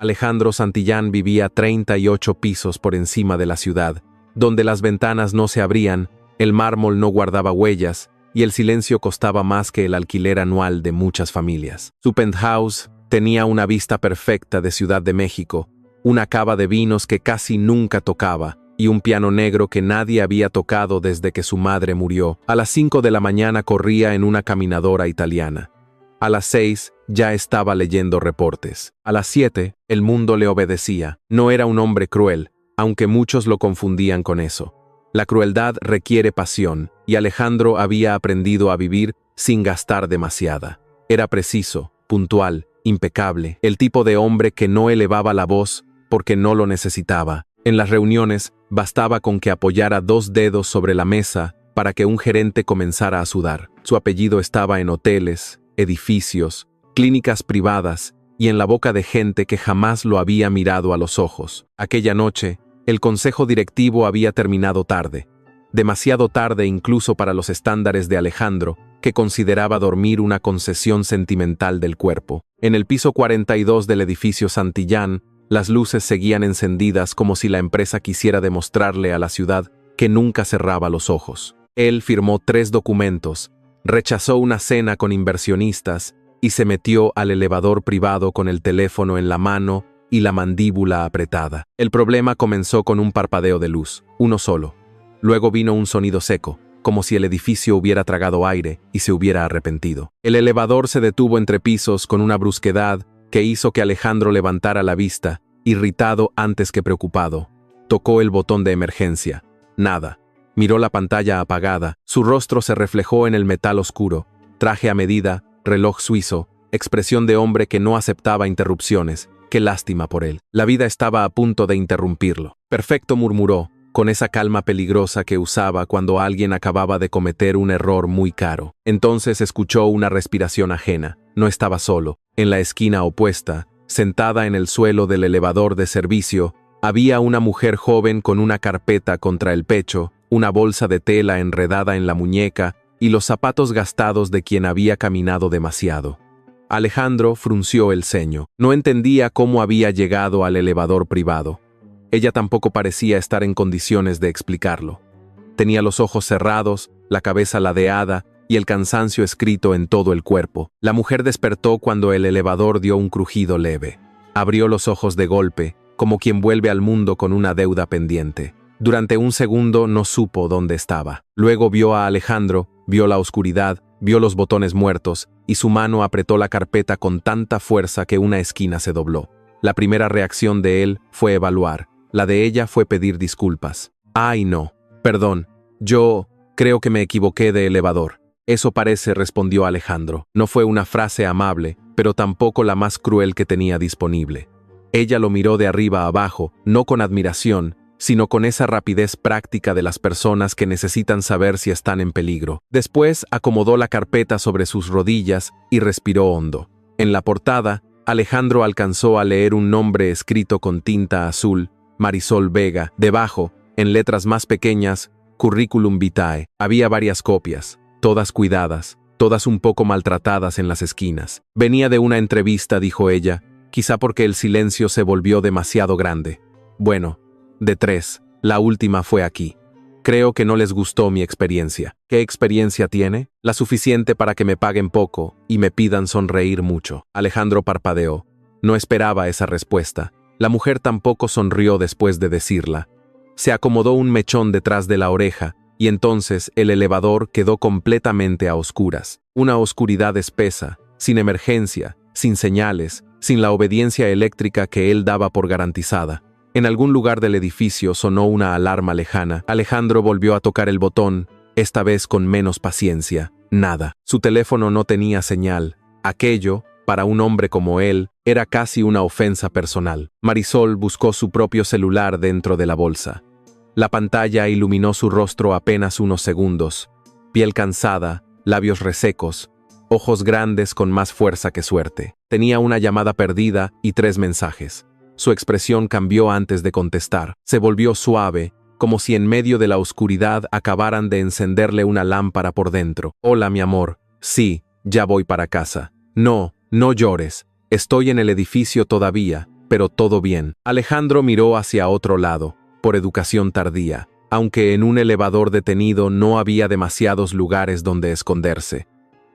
Alejandro Santillán vivía 38 pisos por encima de la ciudad, donde las ventanas no se abrían, el mármol no guardaba huellas, y el silencio costaba más que el alquiler anual de muchas familias. Su penthouse tenía una vista perfecta de Ciudad de México, una cava de vinos que casi nunca tocaba, y un piano negro que nadie había tocado desde que su madre murió. A las 5 de la mañana corría en una caminadora italiana. A las 6 ya estaba leyendo reportes. A las 7 el mundo le obedecía. No era un hombre cruel, aunque muchos lo confundían con eso. La crueldad requiere pasión, y Alejandro había aprendido a vivir sin gastar demasiada. Era preciso, puntual, impecable, el tipo de hombre que no elevaba la voz porque no lo necesitaba. En las reuniones, bastaba con que apoyara 2 dedos sobre la mesa para que un gerente comenzara a sudar. Su apellido estaba en hoteles, edificios, clínicas privadas y en la boca de gente que jamás lo había mirado a los ojos. Aquella noche, el consejo directivo había terminado tarde. Demasiado tarde incluso para los estándares de Alejandro, que consideraba dormir una concesión sentimental del cuerpo. En el piso 42 del edificio Santillán, las luces seguían encendidas como si la empresa quisiera demostrarle a la ciudad que nunca cerraba los ojos. Él firmó 3 documentos, rechazó una cena con inversionistas y se metió al elevador privado con el teléfono en la mano y la mandíbula apretada. El problema comenzó con un parpadeo de luz, uno solo. Luego vino un sonido seco, como si el edificio hubiera tragado aire y se hubiera arrepentido. El elevador se detuvo entre pisos con una brusquedad que hizo que Alejandro levantara la vista, irritado antes que preocupado. Tocó el botón de emergencia. Nada. Miró la pantalla apagada. Su rostro se reflejó en el metal oscuro. Traje a medida, reloj suizo, expresión de hombre que no aceptaba interrupciones. Qué lástima por él. La vida estaba a punto de interrumpirlo. Perfecto, murmuró, con esa calma peligrosa que usaba cuando alguien acababa de cometer un error muy caro. Entonces escuchó una respiración ajena. No estaba solo. En la esquina opuesta, sentada en el suelo del elevador de servicio, había una mujer joven con una carpeta contra el pecho, una bolsa de tela enredada en la muñeca y los zapatos gastados de quien había caminado demasiado. Alejandro frunció el ceño. No entendía cómo había llegado al elevador privado. Ella tampoco parecía estar en condiciones de explicarlo. Tenía los ojos cerrados, la cabeza ladeada y el cansancio escrito en todo el cuerpo. La mujer despertó cuando el elevador dio un crujido leve. Abrió los ojos de golpe, como quien vuelve al mundo con una deuda pendiente. Durante un segundo no supo dónde estaba. Luego vio a Alejandro, vio la oscuridad, vio los botones muertos, y su mano apretó la carpeta con tanta fuerza que una esquina se dobló. La primera reacción de él fue evaluar. La de ella fue pedir disculpas. «Ay, no. Perdón. Yo creo que me equivoqué de elevador». «Eso parece», respondió Alejandro. No fue una frase amable, pero tampoco la más cruel que tenía disponible. Ella lo miró de arriba a abajo, no con admiración, sino con esa rapidez práctica de las personas que necesitan saber si están en peligro. Después acomodó la carpeta sobre sus rodillas y respiró hondo. En la portada, Alejandro alcanzó a leer un nombre escrito con tinta azul, Marisol Vega. Debajo, en letras más pequeñas, Curriculum Vitae. Había varias copias, todas cuidadas, todas un poco maltratadas en las esquinas. Venía de una entrevista, dijo ella, quizá porque el silencio se volvió demasiado grande. Bueno, de 3, la última fue aquí. Creo que no les gustó mi experiencia. ¿Qué experiencia tiene? La suficiente para que me paguen poco y me pidan sonreír mucho. Alejandro parpadeó. No esperaba esa respuesta. La mujer tampoco sonrió después de decirla. Se acomodó un mechón detrás de la oreja y entonces el elevador quedó completamente a oscuras. Una oscuridad espesa, sin emergencia, sin señales, sin la obediencia eléctrica que él daba por garantizada. En algún lugar del edificio sonó una alarma lejana. Alejandro volvió a tocar el botón, esta vez con menos paciencia. Nada. Su teléfono no tenía señal. Aquello, para un hombre como él, era casi una ofensa personal. Marisol buscó su propio celular dentro de la bolsa. La pantalla iluminó su rostro apenas unos segundos. Piel cansada, labios resecos, ojos grandes con más fuerza que suerte. Tenía una llamada perdida y 3 mensajes. Su expresión cambió antes de contestar. Se volvió suave, como si en medio de la oscuridad acabaran de encenderle una lámpara por dentro. «Hola, mi amor. Sí, ya voy para casa. No, no llores. Estoy en el edificio todavía. pero todo bien. Alejandro miró hacia otro lado, por educación tardía, aunque en un elevador detenido no había demasiados lugares donde esconderse.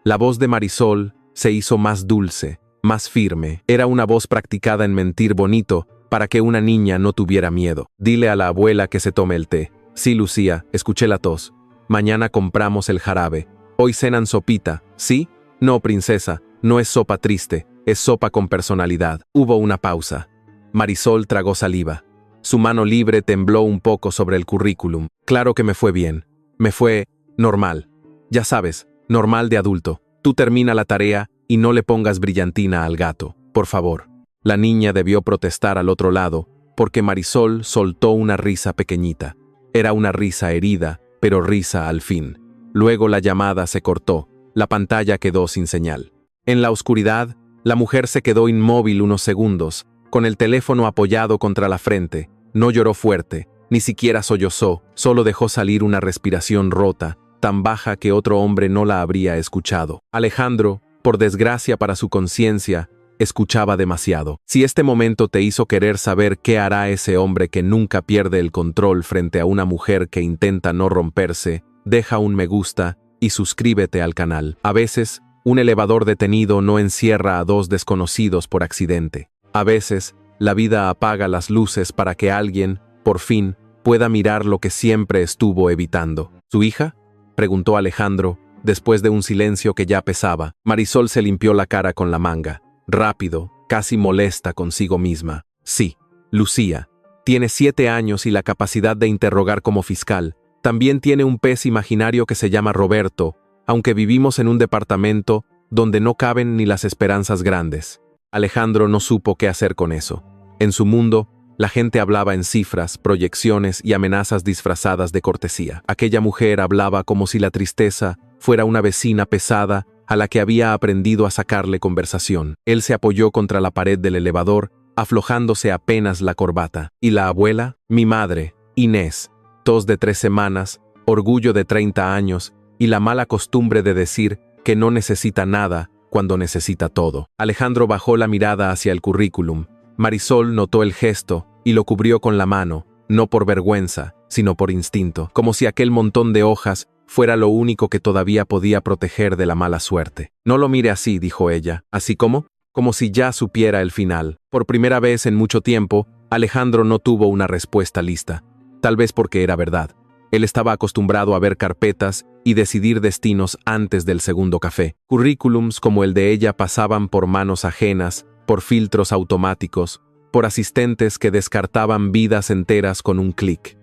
La voz de Marisol se hizo más dulce, más firme. Era una voz practicada en mentir bonito para que una niña no tuviera miedo. Dile a la abuela que se tome el té. Sí, Lucía, escuché la tos. Mañana compramos el jarabe. Hoy cenan sopita, ¿sí? No, princesa, no es sopa triste, es sopa con personalidad. Hubo una pausa. Marisol tragó saliva. Su mano libre tembló un poco sobre el currículum. Claro que me fue bien. Me fue normal. Ya sabes, normal de adulto. Tú termina la tarea y no le pongas brillantina al gato, por favor. La niña debió protestar al otro lado, porque Marisol soltó una risa pequeñita. Era una risa herida, pero risa al fin. Luego la llamada se cortó, la pantalla quedó sin señal. En la oscuridad, la mujer se quedó inmóvil unos segundos, con el teléfono apoyado contra la frente. No lloró fuerte, ni siquiera sollozó, solo dejó salir una respiración rota, tan baja que otro hombre no la habría escuchado. Alejandro, por desgracia para su conciencia, escuchaba demasiado. Si este momento te hizo querer saber qué hará ese hombre que nunca pierde el control frente a una mujer que intenta no romperse, deja un me gusta y suscríbete al canal. A veces, un elevador detenido no encierra a dos desconocidos por accidente. A veces, la vida apaga las luces para que alguien, por fin, pueda mirar lo que siempre estuvo evitando. ¿Su hija?, preguntó Alejandro, después de un silencio que ya pesaba. Marisol se limpió la cara con la manga. Rápido, casi molesta consigo misma. Sí, Lucía. Tiene 7 años y la capacidad de interrogar como fiscal. También tiene un pez imaginario que se llama Roberto, aunque vivimos en un departamento donde no caben ni las esperanzas grandes. Alejandro no supo qué hacer con eso. En su mundo, la gente hablaba en cifras, proyecciones y amenazas disfrazadas de cortesía. Aquella mujer hablaba como si la tristeza fuera una vecina pesada a la que había aprendido a sacarle conversación. Él se apoyó contra la pared del elevador, aflojándose apenas la corbata. ¿Y la abuela? Mi madre, Inés. Tos de 3 semanas, orgullo de 30 años y la mala costumbre de decir que no necesita nada cuando necesita todo. Alejandro bajó la mirada hacia el currículum. Marisol notó el gesto y lo cubrió con la mano, no por vergüenza, sino por instinto, como si aquel montón de hojas fuera lo único que todavía podía proteger de la mala suerte. No lo mire así, dijo ella. ¿Así cómo? Como si ya supiera el final. Por primera vez en mucho tiempo, Alejandro no tuvo una respuesta lista. Tal vez porque era verdad. Él estaba acostumbrado a ver carpetas y decidir destinos antes del segundo café. Currículums como el de ella pasaban por manos ajenas, por filtros automáticos, por asistentes que descartaban vidas enteras con un clic.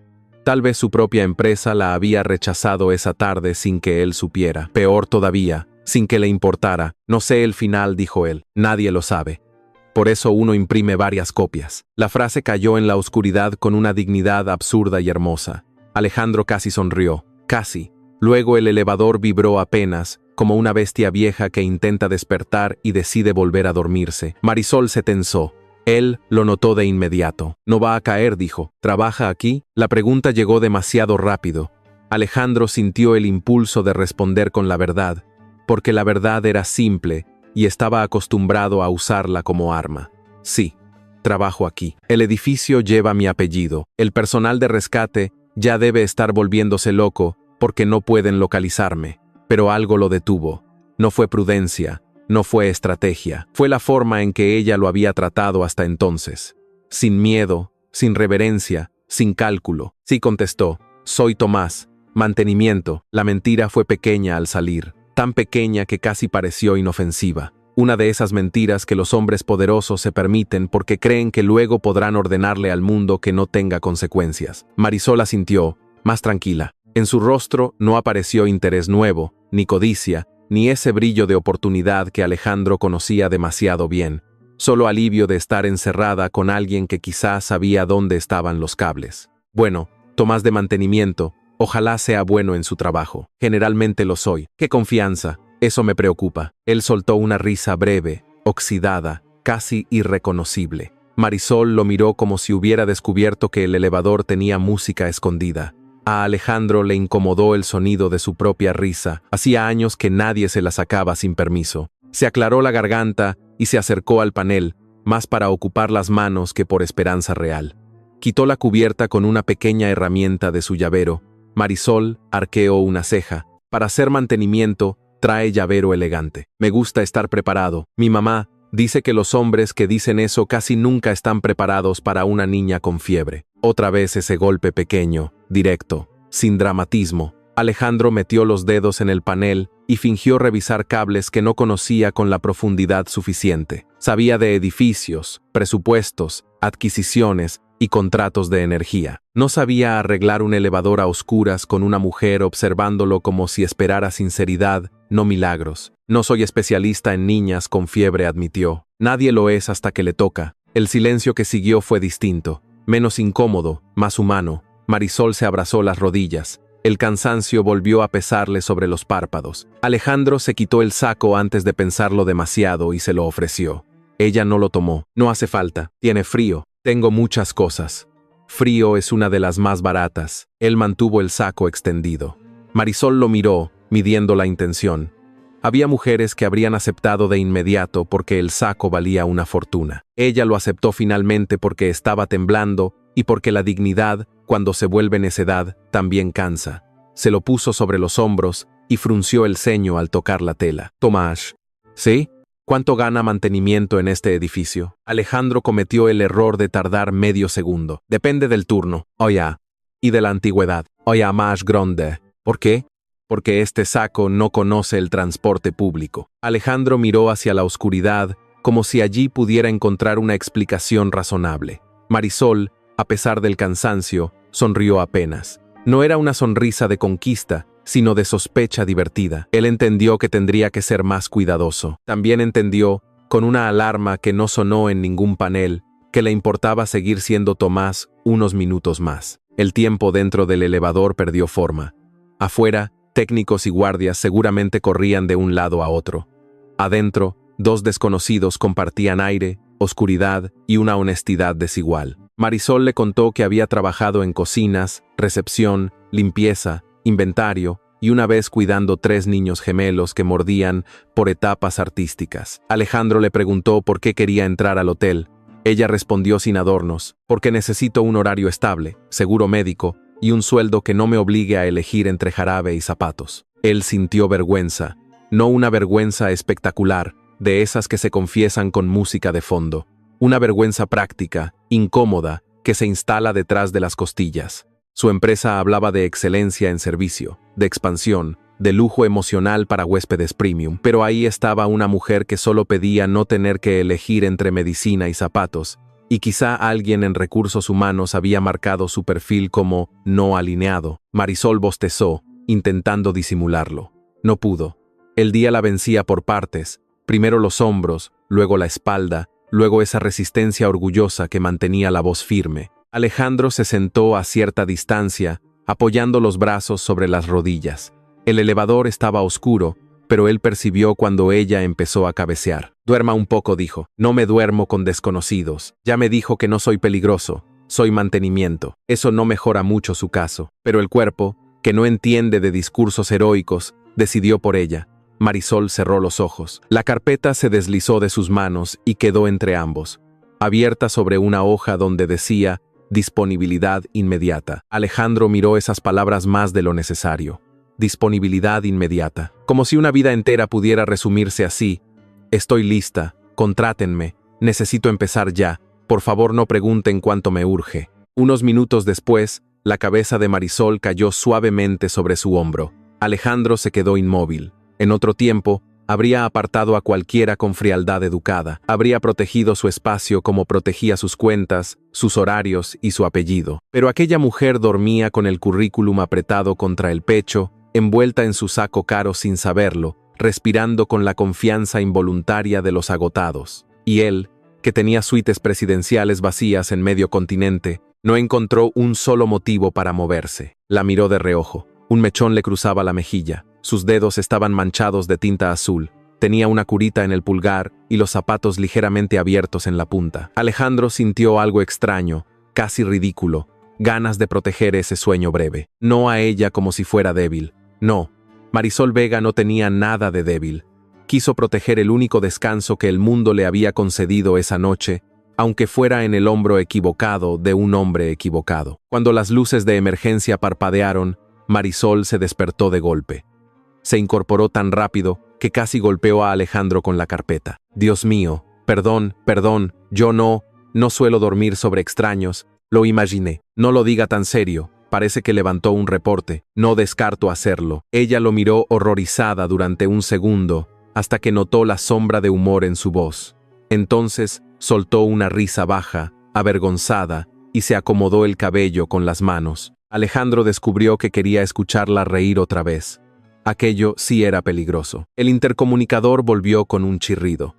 Tal vez su propia empresa la había rechazado esa tarde sin que él supiera. Peor todavía, sin que le importara. No sé el final, dijo él. Nadie lo sabe. Por eso uno imprime varias copias. La frase cayó en la oscuridad con una dignidad absurda y hermosa. Alejandro casi sonrió. Casi. Luego el elevador vibró apenas, como una bestia vieja que intenta despertar y decide volver a dormirse. Marisol se tensó. Él lo notó de inmediato. No va a caer, dijo. ¿Trabaja aquí? La pregunta llegó demasiado rápido. Alejandro sintió el impulso de responder con la verdad, porque la verdad era simple y estaba acostumbrado a usarla como arma. Sí, trabajo aquí. El edificio lleva mi apellido. El personal de rescate ya debe estar volviéndose loco porque no pueden localizarme. Pero algo lo detuvo. No fue prudencia. No fue estrategia, fue la forma en que ella lo había tratado hasta entonces. Sin miedo, sin reverencia, sin cálculo. Sí, contestó, soy Tomás, mantenimiento. La mentira fue pequeña al salir, tan pequeña que casi pareció inofensiva. Una de esas mentiras que los hombres poderosos se permiten porque creen que luego podrán ordenarle al mundo que no tenga consecuencias. Marisol asintió, más tranquila. En su rostro no apareció interés nuevo, ni codicia, ni ese brillo de oportunidad que Alejandro conocía demasiado bien, solo alivio de estar encerrada con alguien que quizás sabía dónde estaban los cables. Bueno, Tomás de mantenimiento, ojalá sea bueno en su trabajo. Generalmente lo soy. ¡Qué confianza! Eso me preocupa. Él soltó una risa breve, oxidada, casi irreconocible. Marisol lo miró como si hubiera descubierto que el elevador tenía música escondida. A Alejandro le incomodó el sonido de su propia risa. Hacía años que nadie se la sacaba sin permiso. Se aclaró la garganta y se acercó al panel, más para ocupar las manos que por esperanza real. Quitó la cubierta con una pequeña herramienta de su llavero. Marisol arqueó una ceja. Para hacer mantenimiento, trae llavero elegante. Me gusta estar preparado. Mi mamá dice que los hombres que dicen eso casi nunca están preparados para una niña con fiebre. Otra vez ese golpe pequeño, directo, sin dramatismo. Alejandro metió los dedos en el panel y fingió revisar cables que no conocía con la profundidad suficiente. Sabía de edificios, presupuestos, adquisiciones y contratos de energía. No sabía arreglar un elevador a oscuras con una mujer observándolo como si esperara sinceridad, no milagros. No soy especialista en niñas con fiebre, admitió. Nadie lo es hasta que le toca. El silencio que siguió fue distinto, menos incómodo, más humano. Marisol se abrazó las rodillas. El cansancio volvió a pesarle sobre los párpados. Alejandro se quitó el saco antes de pensarlo demasiado y se lo ofreció. Ella no lo tomó. No hace falta. Tiene frío. Tengo muchas cosas. Frío es una de las más baratas. Él mantuvo el saco extendido. Marisol lo miró, midiendo la intención. Había mujeres que habrían aceptado de inmediato porque el saco valía una fortuna. Ella lo aceptó finalmente porque estaba temblando y porque la dignidad, cuando se vuelve necedad, también cansa. Se lo puso sobre los hombros y frunció el ceño al tocar la tela. Tomás. ¿Sí? ¿Cuánto gana mantenimiento en este edificio? Alejandro cometió el error de tardar medio segundo. Depende del turno. Oya. Y de la antigüedad. Oya más grande. ¿Por qué? Porque este saco no conoce el transporte público. Alejandro miró hacia la oscuridad, como si allí pudiera encontrar una explicación razonable. Marisol, a pesar del cansancio, sonrió apenas. No era una sonrisa de conquista, sino de sospecha divertida. Él entendió que tendría que ser más cuidadoso. También entendió, con una alarma que no sonó en ningún panel, que le importaba seguir siendo Tomás unos minutos más. El tiempo dentro del elevador perdió forma. Afuera, técnicos y guardias seguramente corrían de un lado a otro. Adentro, dos desconocidos compartían aire, oscuridad y una honestidad desigual. Marisol le contó que había trabajado en cocinas, recepción, limpieza, inventario y una vez cuidando 3 niños gemelos que mordían por etapas artísticas. Alejandro le preguntó por qué quería entrar al hotel. Ella respondió sin adornos, porque necesito un horario estable, seguro médico y un sueldo que no me obligue a elegir entre jarabe y zapatos. Él sintió vergüenza, no una vergüenza espectacular, de esas que se confiesan con música de fondo. Una vergüenza práctica, incómoda, que se instala detrás de las costillas. Su empresa hablaba de excelencia en servicio, de expansión, de lujo emocional para huéspedes premium, pero ahí estaba una mujer que solo pedía no tener que elegir entre medicina y zapatos, y quizá alguien en recursos humanos había marcado su perfil como no alineado. Marisol bostezó, intentando disimularlo. No pudo. El día la vencía por partes, primero los hombros, luego la espalda, luego esa resistencia orgullosa que mantenía la voz firme. Alejandro se sentó a cierta distancia, apoyando los brazos sobre las rodillas. El elevador estaba oscuro, pero él percibió cuando ella empezó a cabecear. Duerma un poco, dijo. No me duermo con desconocidos. Ya me dijo que no soy peligroso, soy mantenimiento. Eso no mejora mucho su caso. Pero el cuerpo, que no entiende de discursos heroicos, decidió por ella. Marisol cerró los ojos. La carpeta se deslizó de sus manos y quedó entre ambos, abierta sobre una hoja donde decía disponibilidad inmediata. Alejandro miró esas palabras más de lo necesario. Disponibilidad inmediata. Como si una vida entera pudiera resumirse así. Estoy lista, contrátenme, necesito empezar ya, por favor no pregunten cuánto me urge. Unos minutos después, la cabeza de Marisol cayó suavemente sobre su hombro. Alejandro se quedó inmóvil. En otro tiempo, habría apartado a cualquiera con frialdad educada, habría protegido su espacio como protegía sus cuentas, sus horarios y su apellido. Pero aquella mujer dormía con el currículum apretado contra el pecho, envuelta en su saco caro sin saberlo, respirando con la confianza involuntaria de los agotados. Y él, que tenía suites presidenciales vacías en medio continente, no encontró un solo motivo para moverse. La miró de reojo. Un mechón le cruzaba la mejilla. Sus dedos estaban manchados de tinta azul. Tenía una curita en el pulgar y los zapatos ligeramente abiertos en la punta. Alejandro sintió algo extraño, casi ridículo, ganas de proteger ese sueño breve. No a ella como si fuera débil. No, Marisol Vega no tenía nada de débil. Quiso proteger el único descanso que el mundo le había concedido esa noche, aunque fuera en el hombro equivocado de un hombre equivocado. Cuando las luces de emergencia parpadearon, Marisol se despertó de golpe. Se incorporó tan rápido que casi golpeó a Alejandro con la carpeta. Dios mío, perdón, yo no suelo dormir sobre extraños, lo imaginé. No lo diga tan serio, parece que levantó un reporte, no descarto hacerlo. Ella lo miró horrorizada durante un segundo, hasta que notó la sombra de humor en su voz. Entonces soltó una risa baja, avergonzada, y se acomodó el cabello con las manos. Alejandro descubrió que quería escucharla reír otra vez. Aquello sí era peligroso. El intercomunicador volvió con un chirrido.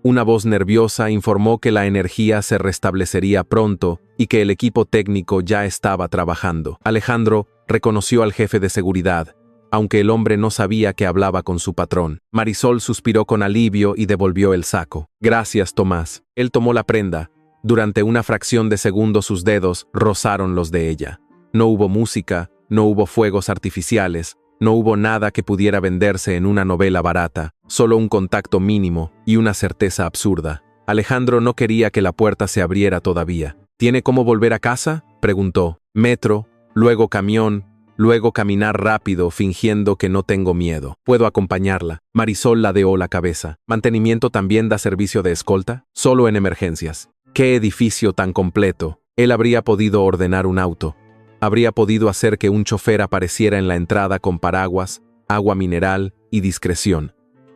Una voz nerviosa informó que la energía se restablecería pronto y que el equipo técnico ya estaba trabajando. Alejandro reconoció al jefe de seguridad, aunque el hombre no sabía que hablaba con su patrón. Marisol suspiró con alivio y devolvió el saco. Gracias, Tomás. Él tomó la prenda. Durante una fracción de segundo sus dedos rozaron los de ella. No hubo música, no hubo fuegos artificiales, no hubo nada que pudiera venderse en una novela barata, solo un contacto mínimo y una certeza absurda. Alejandro no quería que la puerta se abriera todavía. ¿Tiene cómo volver a casa?, preguntó. Metro, luego camión, luego caminar rápido fingiendo que no tengo miedo. Puedo acompañarla. Marisol ladeó la cabeza. ¿Mantenimiento también da servicio de escolta? Solo en emergencias. ¿Qué edificio tan completo? Él habría podido ordenar un auto. Habría podido hacer que un chofer apareciera en la entrada con paraguas, agua mineral y discreción.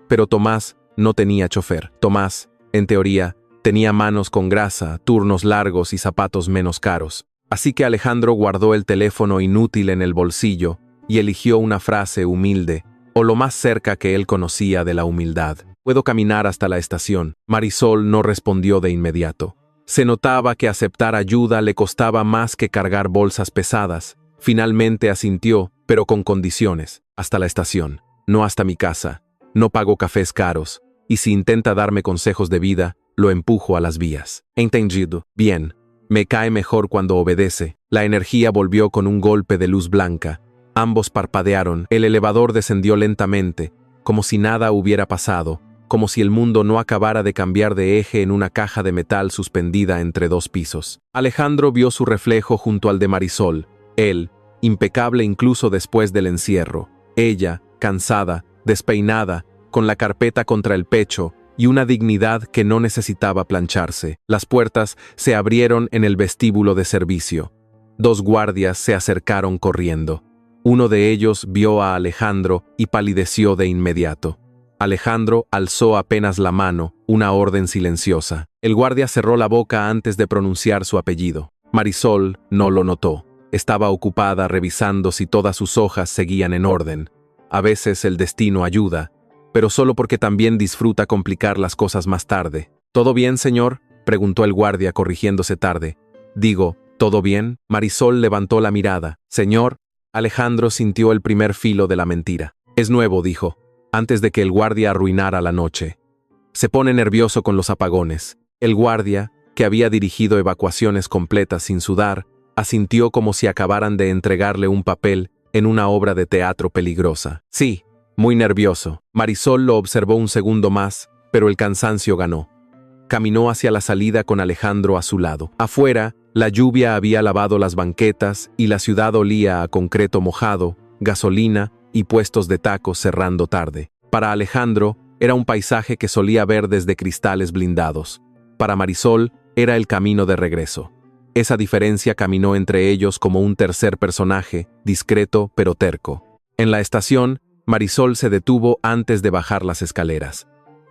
Pero Tomás no tenía chofer. Tomás, en teoría, tenía manos con grasa, turnos largos y zapatos menos caros. Así que Alejandro guardó el teléfono inútil en el bolsillo y eligió una frase humilde, o lo más cerca que él conocía de la humildad. «Puedo caminar hasta la estación». Marisol no respondió de inmediato. Se notaba que aceptar ayuda le costaba más que cargar bolsas pesadas. Finalmente asintió, pero con condiciones. Hasta la estación, no hasta mi casa. No pago cafés caros, y si intenta darme consejos de vida, lo empujo a las vías. Entendido. Bien. Me cae mejor cuando obedece. La energía volvió con un golpe de luz blanca. Ambos parpadearon. El elevador descendió lentamente, como si nada hubiera pasado, como si el mundo no acabara de cambiar de eje en una caja de metal suspendida entre dos pisos. Alejandro vio su reflejo junto al de Marisol. Él, impecable incluso después del encierro. Ella, cansada, despeinada, con la carpeta contra el pecho y una dignidad que no necesitaba plancharse. Las puertas se abrieron en el vestíbulo de servicio. Dos guardias se acercaron corriendo. Uno de ellos vio a Alejandro y palideció de inmediato. Alejandro alzó apenas la mano, una orden silenciosa. El guardia cerró la boca antes de pronunciar su apellido. Marisol no lo notó. Estaba ocupada revisando si todas sus hojas seguían en orden. A veces el destino ayuda, pero solo porque también disfruta complicar las cosas más tarde. ¿Todo bien, señor?, preguntó el guardia corrigiéndose tarde. Digo, ¿todo bien? Marisol levantó la mirada. Señor, Alejandro sintió el primer filo de la mentira. Es nuevo, dijo, antes de que el guardia arruinara la noche. Se pone nervioso con los apagones. El guardia, que había dirigido evacuaciones completas sin sudar, asintió como si acabaran de entregarle un papel en una obra de teatro peligrosa. Sí, muy nervioso. Marisol lo observó un segundo más, pero el cansancio ganó. Caminó hacia la salida con Alejandro a su lado. Afuera, la lluvia había lavado las banquetas y la ciudad olía a concreto mojado, gasolina y puestos de tacos cerrando tarde. Para Alejandro, era un paisaje que solía ver desde cristales blindados. Para Marisol, era el camino de regreso. Esa diferencia caminó entre ellos como un tercer personaje, discreto pero terco. En la estación, Marisol se detuvo antes de bajar las escaleras.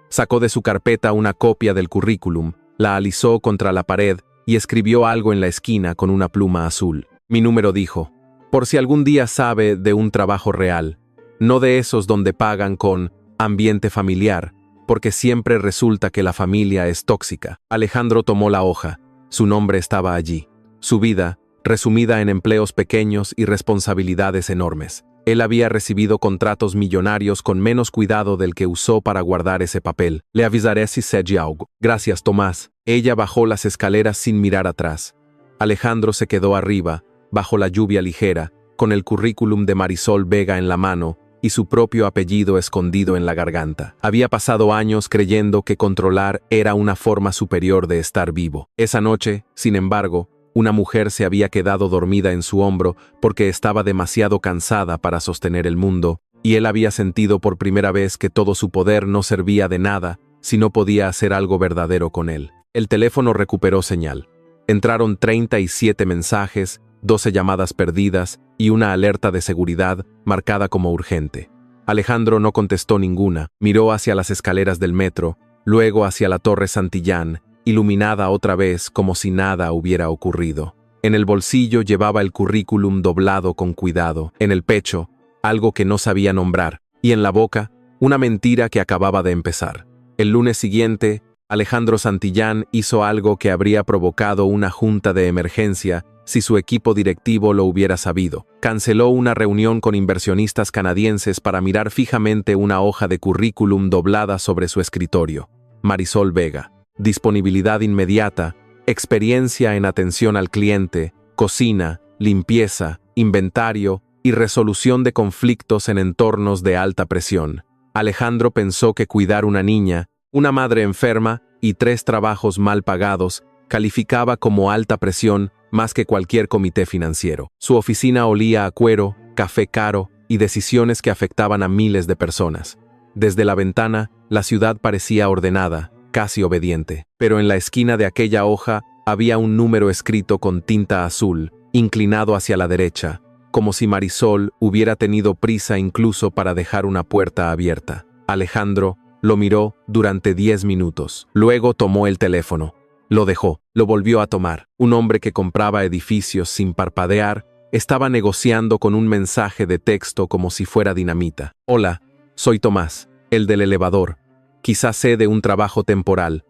Sacó de su carpeta una copia del currículum, la alisó contra la pared y escribió algo en la esquina con una pluma azul. Mi número, dijo. Por si algún día sabe de un trabajo real, no de esos donde pagan con ambiente familiar, porque siempre resulta que la familia es tóxica. Alejandro tomó la hoja. Su nombre estaba allí. Su vida, resumida en empleos pequeños y responsabilidades enormes. Él había recibido contratos millonarios con menos cuidado del que usó para guardar ese papel. Le avisaré si se algo. Gracias, Tomás. Ella bajó las escaleras sin mirar atrás. Alejandro se quedó arriba, bajo la lluvia ligera, con el currículum de Marisol Vega en la mano, y su propio apellido escondido en la garganta. Había pasado años creyendo que controlar era una forma superior de estar vivo. Esa noche, sin embargo, una mujer se había quedado dormida en su hombro porque estaba demasiado cansada para sostener el mundo, y él había sentido por primera vez que todo su poder no servía de nada si no podía hacer algo verdadero con él. El teléfono recuperó señal. Entraron 37 mensajes, 12 llamadas perdidas y una alerta de seguridad marcada como urgente. Alejandro no contestó ninguna, miró hacia las escaleras del metro, luego hacia la Torre Santillán, iluminada otra vez como si nada hubiera ocurrido. En el bolsillo llevaba el currículum doblado con cuidado, en el pecho, algo que no sabía nombrar, y en la boca, una mentira que acababa de empezar. El lunes siguiente, Alejandro Santillán hizo algo que habría provocado una junta de emergencia si su equipo directivo lo hubiera sabido. Canceló una reunión con inversionistas canadienses para mirar fijamente una hoja de currículum doblada sobre su escritorio. Marisol Vega. Disponibilidad inmediata, experiencia en atención al cliente, cocina, limpieza, inventario y resolución de conflictos en entornos de alta presión. Alejandro pensó que cuidar una niña, una madre enferma y 3 trabajos mal pagados calificaba como alta presión más que cualquier comité financiero. Su oficina olía a cuero, café caro y decisiones que afectaban a miles de personas. Desde la ventana, la ciudad parecía ordenada, casi obediente, pero en la esquina de aquella hoja había un número escrito con tinta azul, inclinado hacia la derecha, como si Marisol hubiera tenido prisa incluso para dejar una puerta abierta. Alejandro lo miró durante 10 minutos. Luego tomó el teléfono. Lo dejó. Lo volvió a tomar. Un hombre que compraba edificios sin parpadear estaba negociando con un mensaje de texto como si fuera dinamita. Hola, soy Tomás, el del elevador. Quizás sé de un trabajo temporal.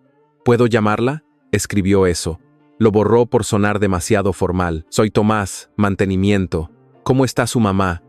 ¿Puedo llamarla? Escribió eso. Lo borró por sonar demasiado formal. Soy Tomás, mantenimiento. ¿Cómo está su mamá?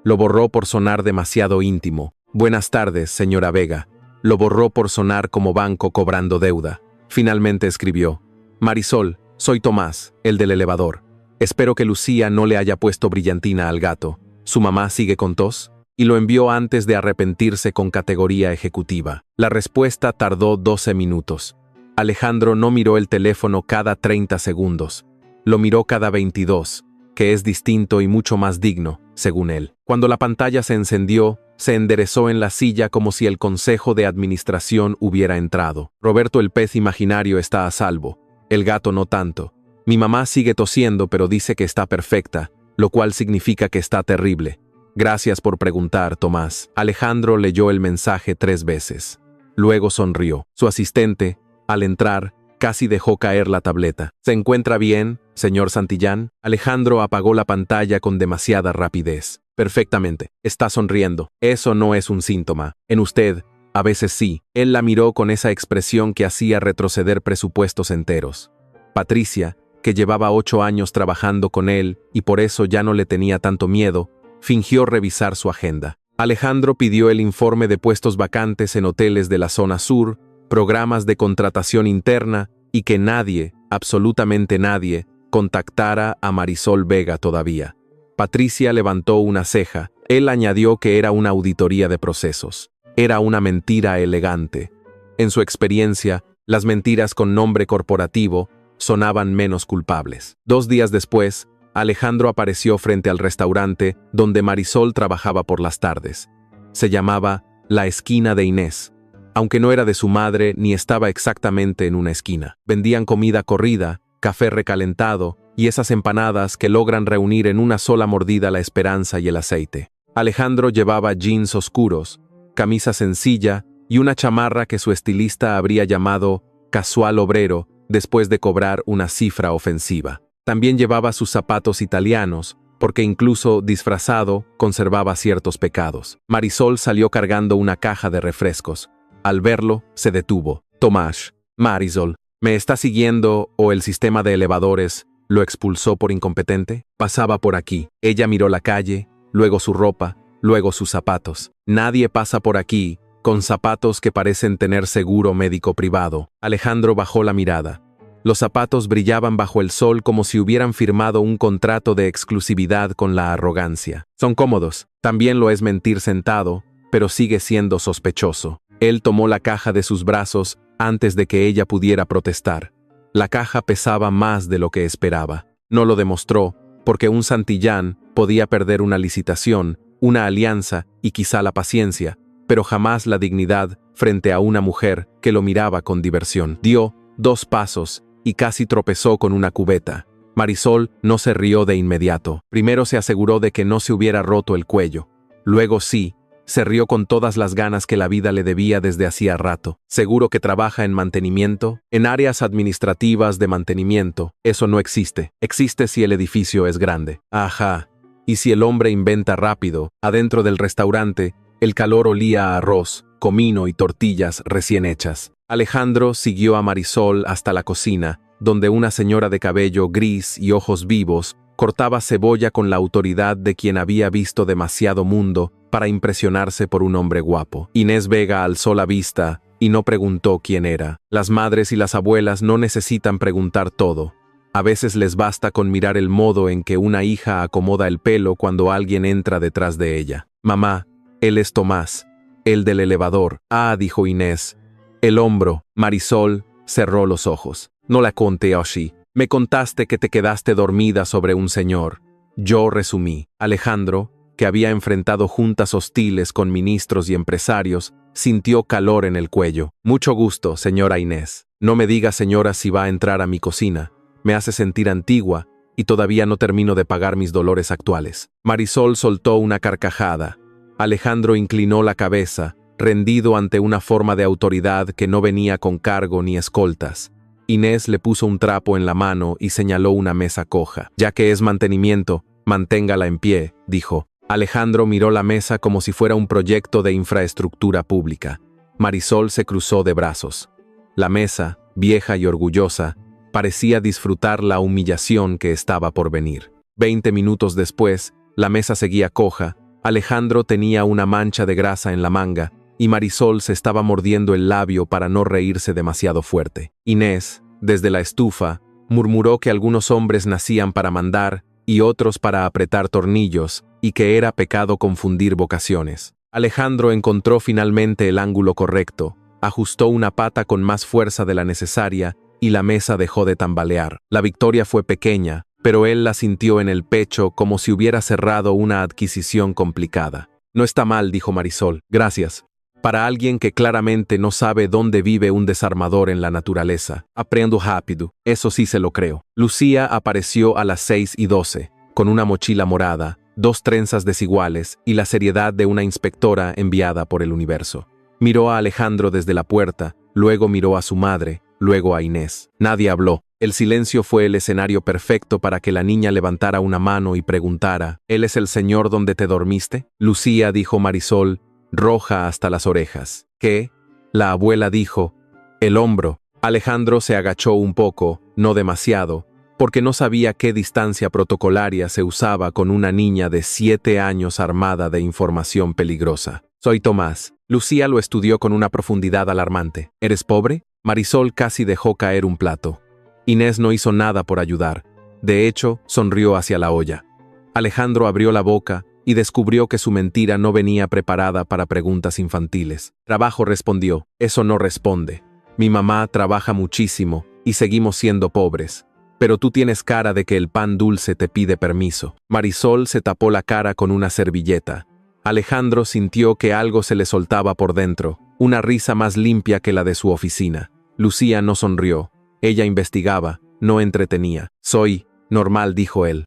Lo borró por sonar demasiado íntimo. Buenas tardes, señora Vega. Lo borró por sonar como banco cobrando deuda. Finalmente escribió: Marisol, soy Tomás, el del elevador. Espero que Lucía no le haya puesto brillantina al gato. ¿Su mamá sigue con tos? Y lo envió antes de arrepentirse con categoría ejecutiva. La respuesta tardó 12 minutos. Alejandro no miró el teléfono cada 30 segundos. Lo miró cada 22. Que es distinto y mucho más digno, según él. Cuando la pantalla se encendió, se enderezó en la silla como si el consejo de administración hubiera entrado. Roberto el pez imaginario está a salvo, el gato no tanto. Mi mamá sigue tosiendo pero dice que está perfecta, lo cual significa que está terrible. Gracias por preguntar, Tomás. Alejandro leyó el mensaje 3 veces. Luego sonrió. Su asistente, al entrar, casi dejó caer la tableta. ¿Se encuentra bien, señor Santillán? Alejandro apagó la pantalla con demasiada rapidez. Perfectamente. Está sonriendo. Eso no es un síntoma. En usted, a veces sí. Él la miró con esa expresión que hacía retroceder presupuestos enteros. Patricia, que llevaba 8 años trabajando con él y por eso ya no le tenía tanto miedo, fingió revisar su agenda. Alejandro pidió el informe de puestos vacantes en hoteles de la zona sur, programas de contratación interna y que nadie, absolutamente nadie, contactara a Marisol Vega todavía. Patricia levantó una ceja. Él añadió que era una auditoría de procesos. Era una mentira elegante. En su experiencia, las mentiras con nombre corporativo sonaban menos culpables. 2 días después, Alejandro apareció frente al restaurante donde Marisol trabajaba por las tardes. Se llamaba La Esquina de Inés. Aunque no era de su madre ni estaba exactamente en una esquina. Vendían comida corrida, café recalentado y esas empanadas que logran reunir en una sola mordida la esperanza y el aceite. Alejandro llevaba jeans oscuros, camisa sencilla y una chamarra que su estilista habría llamado casual obrero después de cobrar una cifra ofensiva. También llevaba sus zapatos italianos, porque incluso disfrazado conservaba ciertos pecados. Marisol salió cargando una caja de refrescos. Al verlo, se detuvo. Tomás, Marisol, ¿me está siguiendo o el sistema de elevadores lo expulsó por incompetente? Pasaba por aquí. Ella miró la calle, luego su ropa, luego sus zapatos. Nadie pasa por aquí con zapatos que parecen tener seguro médico privado. Alejandro bajó la mirada. Los zapatos brillaban bajo el sol como si hubieran firmado un contrato de exclusividad con la arrogancia. Son cómodos. También lo es mentir sentado, pero sigue siendo sospechoso. Él tomó la caja de sus brazos antes de que ella pudiera protestar. La caja pesaba más de lo que esperaba. No lo demostró, porque un Santillán podía perder una licitación, una alianza y quizá la paciencia, pero jamás la dignidad frente a una mujer que lo miraba con diversión. Dio 2 pasos y casi tropezó con una cubeta. Marisol no se rió de inmediato. Primero se aseguró de que no se hubiera roto el cuello. Luego sí, se rió con todas las ganas que la vida le debía desde hacía rato. Seguro que trabaja en mantenimiento, en áreas administrativas de mantenimiento. Eso no existe. Existe si el edificio es grande. Ajá. Y si el hombre inventa rápido, adentro del restaurante, el calor olía a arroz, comino y tortillas recién hechas. Alejandro siguió a Marisol hasta la cocina, donde una señora de cabello gris y ojos vivos cortaba cebolla con la autoridad de quien había visto demasiado mundo para impresionarse por un hombre guapo. Inés Vega alzó la vista y no preguntó quién era. Las madres y las abuelas no necesitan preguntar todo. A veces les basta con mirar el modo en que una hija acomoda el pelo cuando alguien entra detrás de ella. Mamá, él es Tomás, el del elevador. Ah, dijo Inés. El hombro. Marisol cerró los ojos. No la conté así. Me contaste que te quedaste dormida sobre un señor. Yo resumí. Alejandro, que había enfrentado juntas hostiles con ministros y empresarios, sintió calor en el cuello. Mucho gusto, señora Inés. No me diga señora si va a entrar a mi cocina. Me hace sentir antigua y todavía no termino de pagar mis dolores actuales. Marisol soltó una carcajada. Alejandro inclinó la cabeza, rendido ante una forma de autoridad que no venía con cargo ni escoltas. Inés le puso un trapo en la mano y señaló una mesa coja. Ya que es mantenimiento, manténgala en pie, dijo. Alejandro miró la mesa como si fuera un proyecto de infraestructura pública. Marisol se cruzó de brazos. La mesa, vieja y orgullosa, parecía disfrutar la humillación que estaba por venir. 20 minutos después, la mesa seguía coja, Alejandro tenía una mancha de grasa en la manga, y Marisol se estaba mordiendo el labio para no reírse demasiado fuerte. Inés, desde la estufa, murmuró que algunos hombres nacían para mandar y otros para apretar tornillos, y que era pecado confundir vocaciones. Alejandro encontró finalmente el ángulo correcto, ajustó una pata con más fuerza de la necesaria, y la mesa dejó de tambalear. La victoria fue pequeña, pero él la sintió en el pecho como si hubiera cerrado una adquisición complicada. No está mal, dijo Marisol. Gracias. Para alguien que claramente no sabe dónde vive un desarmador en la naturaleza. Aprendo rápido. Eso sí se lo creo. Lucía apareció a las 6:12, con una mochila morada, 2 trenzas desiguales y la seriedad de una inspectora enviada por el universo. Miró a Alejandro desde la puerta, luego miró a su madre, luego a Inés. Nadie habló. El silencio fue el escenario perfecto para que la niña levantara una mano y preguntara, ¿él es el señor donde te dormiste? Lucía, dijo Marisol, roja hasta las orejas. ¿Qué? La abuela dijo, el hombro. Alejandro se agachó un poco, no demasiado, porque no sabía qué distancia protocolaria se usaba con una niña de 7 años armada de información peligrosa. Soy Tomás. Lucía lo estudió con una profundidad alarmante. ¿Eres pobre? Marisol casi dejó caer un plato. Inés no hizo nada por ayudar. De hecho, sonrió hacia la olla. Alejandro abrió la boca y descubrió que su mentira no venía preparada para preguntas infantiles. Trabajo, respondió. Eso no responde. Mi mamá trabaja muchísimo y seguimos siendo pobres. Pero tú tienes cara de que el pan dulce te pide permiso. Marisol se tapó la cara con una servilleta. Alejandro sintió que algo se le soltaba por dentro, una risa más limpia que la de su oficina. Lucía no sonrió. Ella investigaba, no entretenía. Soy normal, dijo él.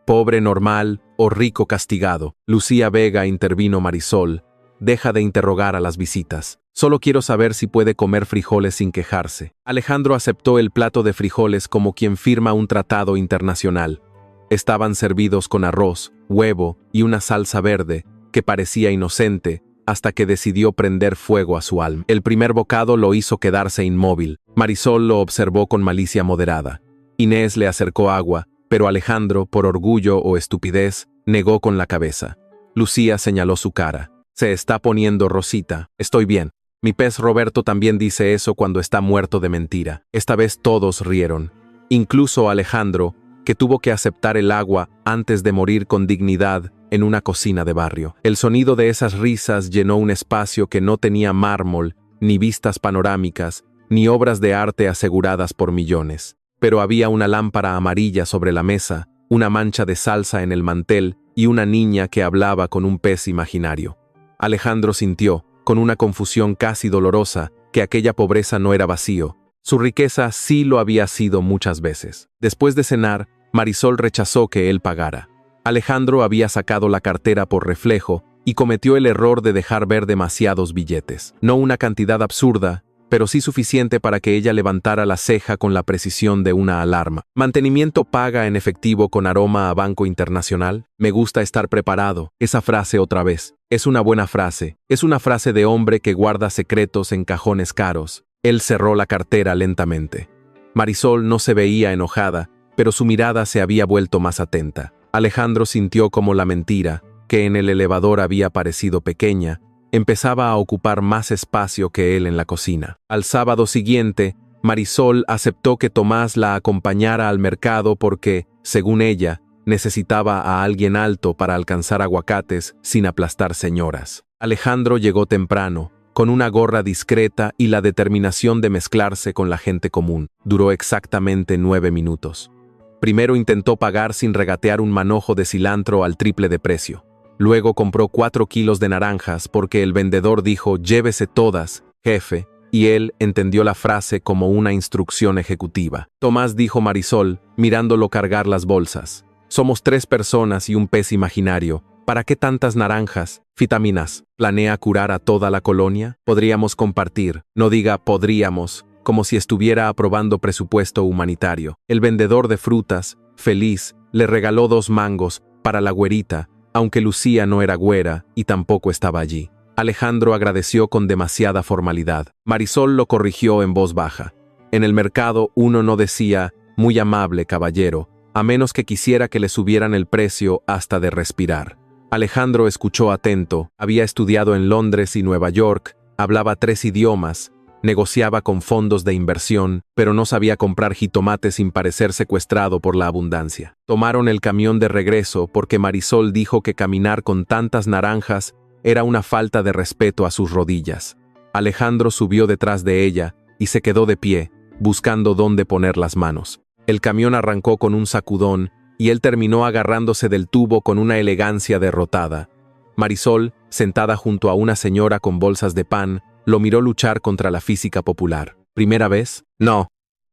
Pobre normal o rico castigado. Lucía Vega, intervino Marisol. Deja de interrogar a las visitas. Solo quiero saber si puede comer frijoles sin quejarse. Alejandro aceptó el plato de frijoles como quien firma un tratado internacional. Estaban servidos con arroz, huevo y una salsa verde, que parecía inocente, hasta que decidió prender fuego a su alma. El primer bocado lo hizo quedarse inmóvil. Marisol lo observó con malicia moderada. Inés le acercó agua, pero Alejandro, por orgullo o estupidez, negó con la cabeza. Lucía señaló su cara. Se está poniendo rosita. Estoy bien. Mi pez Roberto también dice eso cuando está muerto de mentira. Esta vez todos rieron. Incluso Alejandro, que tuvo que aceptar el agua antes de morir con dignidad en una cocina de barrio. El sonido de esas risas llenó un espacio que no tenía mármol, ni vistas panorámicas, ni obras de arte aseguradas por millones. Pero había una lámpara amarilla sobre la mesa, una mancha de salsa en el mantel y una niña que hablaba con un pez imaginario. Alejandro sintió, con una confusión casi dolorosa, que aquella pobreza no era vacío. Su riqueza sí lo había sido muchas veces. Después de cenar, Marisol rechazó que él pagara. Alejandro había sacado la cartera por reflejo y cometió el error de dejar ver demasiados billetes. No una cantidad absurda, pero sí suficiente para que ella levantara la ceja con la precisión de una alarma. ¿Mantenimiento paga en efectivo con aroma a Banco Internacional? Me gusta estar preparado. Esa frase otra vez. Es una buena frase. Es una frase de hombre que guarda secretos en cajones caros. Él cerró la cartera lentamente. Marisol no se veía enojada, pero su mirada se había vuelto más atenta. Alejandro sintió como la mentira, que en el elevador había parecido pequeña, empezaba a ocupar más espacio que él en la cocina. Al sábado siguiente, Marisol aceptó que Tomás la acompañara al mercado porque, según ella, necesitaba a alguien alto para alcanzar aguacates sin aplastar señoras. Alejandro llegó temprano, con una gorra discreta y la determinación de mezclarse con la gente común. Duró exactamente 9 minutos. Primero intentó pagar sin regatear un manojo de cilantro al triple de precio. Luego compró 4 kilos de naranjas porque el vendedor dijo «Llévese todas, jefe», y él entendió la frase como una instrucción ejecutiva. Tomás, dijo Marisol, mirándolo cargar las bolsas. «Somos 3 personas y un pez imaginario. ¿Para qué tantas naranjas? Vitaminas. ¿Planea curar a toda la colonia? Podríamos compartir». No diga «podríamos», como si estuviera aprobando presupuesto humanitario. El vendedor de frutas, feliz, le regaló 2 mangos para la güerita, aunque Lucía no era güera y tampoco estaba allí. Alejandro agradeció con demasiada formalidad. Marisol lo corrigió en voz baja. En el mercado uno no decía «muy amable, caballero», a menos que quisiera que le subieran el precio hasta de respirar. Alejandro escuchó atento, había estudiado en Londres y Nueva York, hablaba 3 idiomas, negociaba con fondos de inversión, pero no sabía comprar jitomate sin parecer secuestrado por la abundancia. Tomaron el camión de regreso porque Marisol dijo que caminar con tantas naranjas era una falta de respeto a sus rodillas. Alejandro subió detrás de ella y se quedó de pie, buscando dónde poner las manos. El camión arrancó con un sacudón y él terminó agarrándose del tubo con una elegancia derrotada. Marisol, sentada junto a una señora con bolsas de pan, lo miró luchar contra la física popular. ¿Primera vez? No.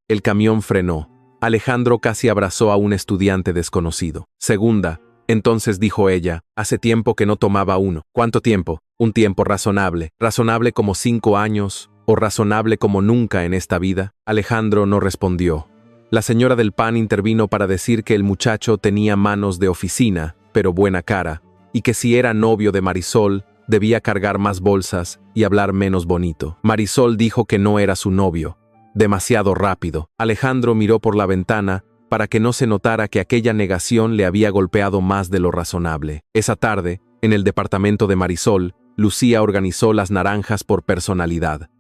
El camión frenó. Alejandro casi abrazó a un estudiante desconocido. Segunda. Entonces dijo ella, hace tiempo que no tomaba uno. ¿Cuánto tiempo? Un tiempo razonable. ¿Razonable como 5 años? ¿O razonable como nunca en esta vida? Alejandro no respondió. La señora del pan intervino para decir que el muchacho tenía manos de oficina, pero buena cara, y que si era novio de Marisol, debía cargar más bolsas y hablar menos bonito. Marisol dijo que no era su novio. Demasiado rápido. Alejandro miró por la ventana para que no se notara que aquella negación le había golpeado más de lo razonable. Esa tarde, en el departamento de Marisol, Lucía organizó las naranjas por personalidad.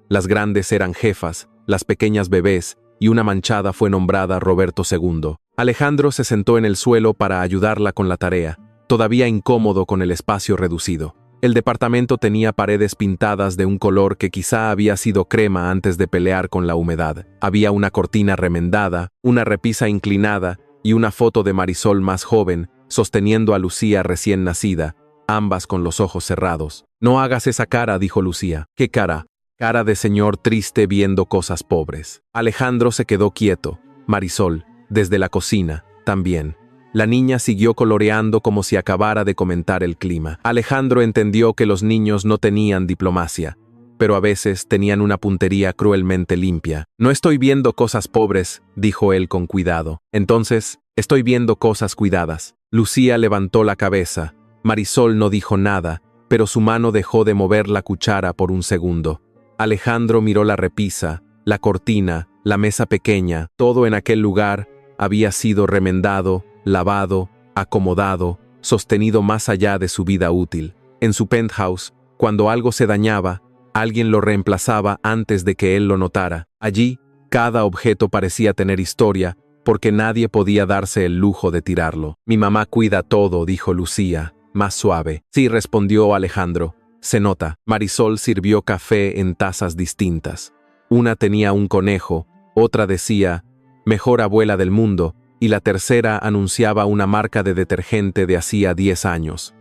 Las grandes eran jefas, las pequeñas bebés, y una manchada fue nombrada Roberto II. Alejandro se sentó en el suelo para ayudarla con la tarea, todavía incómodo con el espacio reducido. El departamento tenía paredes pintadas de un color que quizá había sido crema antes de pelear con la humedad. Había una cortina remendada, una repisa inclinada y una foto de Marisol más joven, sosteniendo a Lucía recién nacida, ambas con los ojos cerrados. «No hagas esa cara», dijo Lucía. «¿Qué cara?» «Cara de señor triste viendo cosas pobres». Alejandro se quedó quieto. Marisol, desde la cocina, también. La niña siguió coloreando como si acabara de comentar el clima. Alejandro entendió que los niños no tenían diplomacia, pero a veces tenían una puntería cruelmente limpia. «No estoy viendo cosas pobres», dijo él con cuidado. «Entonces, estoy viendo cosas cuidadas». Lucía levantó la cabeza. Marisol no dijo nada, pero su mano dejó de mover la cuchara por un segundo. Alejandro miró la repisa, la cortina, la mesa pequeña. Todo en aquel lugar había sido remendado, lavado, acomodado, sostenido más allá de su vida útil. En su penthouse, cuando algo se dañaba, Alguien lo reemplazaba antes de que él lo notara. Allí, cada objeto parecía tener historia, porque nadie podía darse el lujo de tirarlo. Mi mamá cuida todo, dijo Lucía, más suave. Sí, respondió Alejandro. Se nota. Marisol sirvió café en tazas distintas. Una tenía un conejo, otra decía, mejor abuela del mundo, y la tercera anunciaba una marca de detergente de hacía 10 años.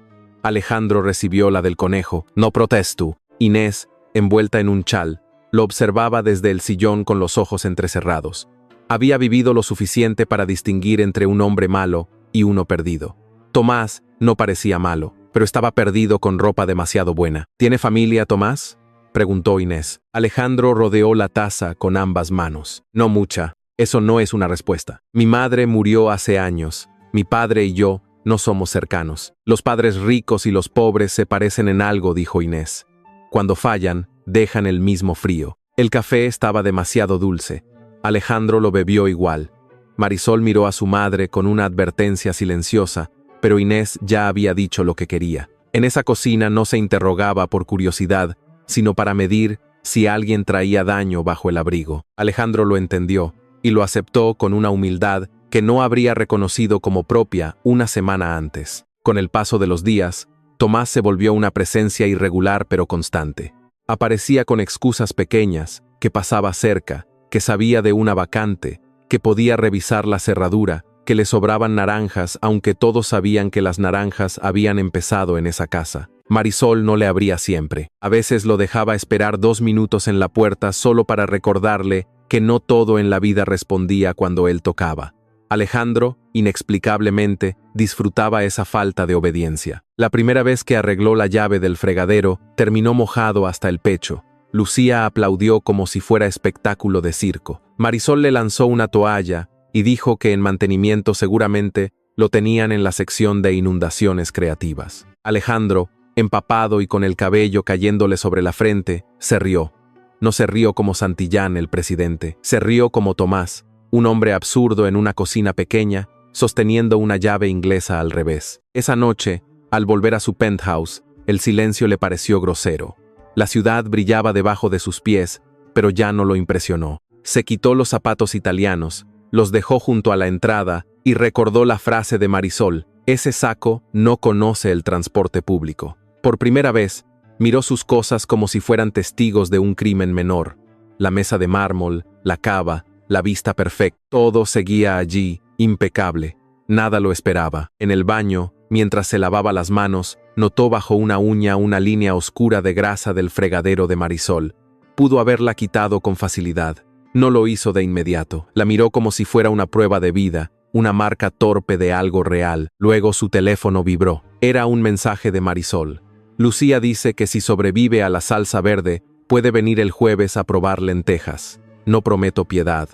Alejandro recibió la del conejo. No protesto. Inés, envuelta en un chal, lo observaba desde el sillón con los ojos entrecerrados. Había vivido lo suficiente para distinguir entre un hombre malo y uno perdido. Tomás no parecía malo, pero estaba perdido con ropa demasiado buena. ¿Tiene familia, Tomás?, preguntó Inés. Alejandro rodeó la taza con ambas manos. No mucha. Eso no es una respuesta. Mi madre murió hace años. Mi padre y yo no somos cercanos. Los padres ricos y los pobres se parecen en algo, dijo Inés. Cuando fallan, dejan el mismo frío. El café estaba demasiado dulce. Alejandro lo bebió igual. Marisol miró a su madre con una advertencia silenciosa, pero Inés ya había dicho lo que quería. En esa cocina no se interrogaba por curiosidad, sino para medir si alguien traía daño bajo el abrigo. Alejandro lo entendió y lo aceptó con una humildad que no habría reconocido como propia una semana antes. Con el paso de los días, Tomás se volvió una presencia irregular pero constante. Aparecía con excusas pequeñas, que pasaba cerca, que sabía de una vacante, que podía revisar la cerradura, que le sobraban naranjas, aunque todos sabían que las naranjas habían empezado en esa casa. Marisol no le abría siempre. A veces lo dejaba esperar 2 minutos en la puerta solo para recordarle que no todo en la vida respondía cuando él tocaba. Alejandro, inexplicablemente, disfrutaba esa falta de obediencia. La primera vez que arregló la llave del fregadero, terminó mojado hasta el pecho. Lucía aplaudió como si fuera espectáculo de circo. Marisol le lanzó una toalla y dijo que en mantenimiento seguramente lo tenían en la sección de inundaciones creativas. Alejandro, empapado y con el cabello cayéndole sobre la frente, se rió. No se rió como Santillán, el presidente, se rió como Tomás, un hombre absurdo en una cocina pequeña, sosteniendo una llave inglesa al revés. Esa noche, al volver a su penthouse, el silencio le pareció grosero. La ciudad brillaba debajo de sus pies, pero ya no lo impresionó. Se quitó los zapatos italianos, los dejó junto a la entrada y recordó la frase de Marisol: ese saco no conoce el transporte público. Por primera vez, miró sus cosas como si fueran testigos de un crimen menor. La mesa de mármol, la cava, la vista perfecta, todo seguía allí, impecable. Nada lo esperaba. En el baño, mientras se lavaba las manos, notó bajo una uña una línea oscura de grasa del fregadero de Marisol. Pudo haberla quitado con facilidad. No lo hizo de inmediato. La miró como si fuera una prueba de vida, una marca torpe de algo real. Luego su teléfono vibró. Era un mensaje de Marisol. Lucía dice que si sobrevive a la salsa verde, puede venir el jueves a probar lentejas. No prometo piedad.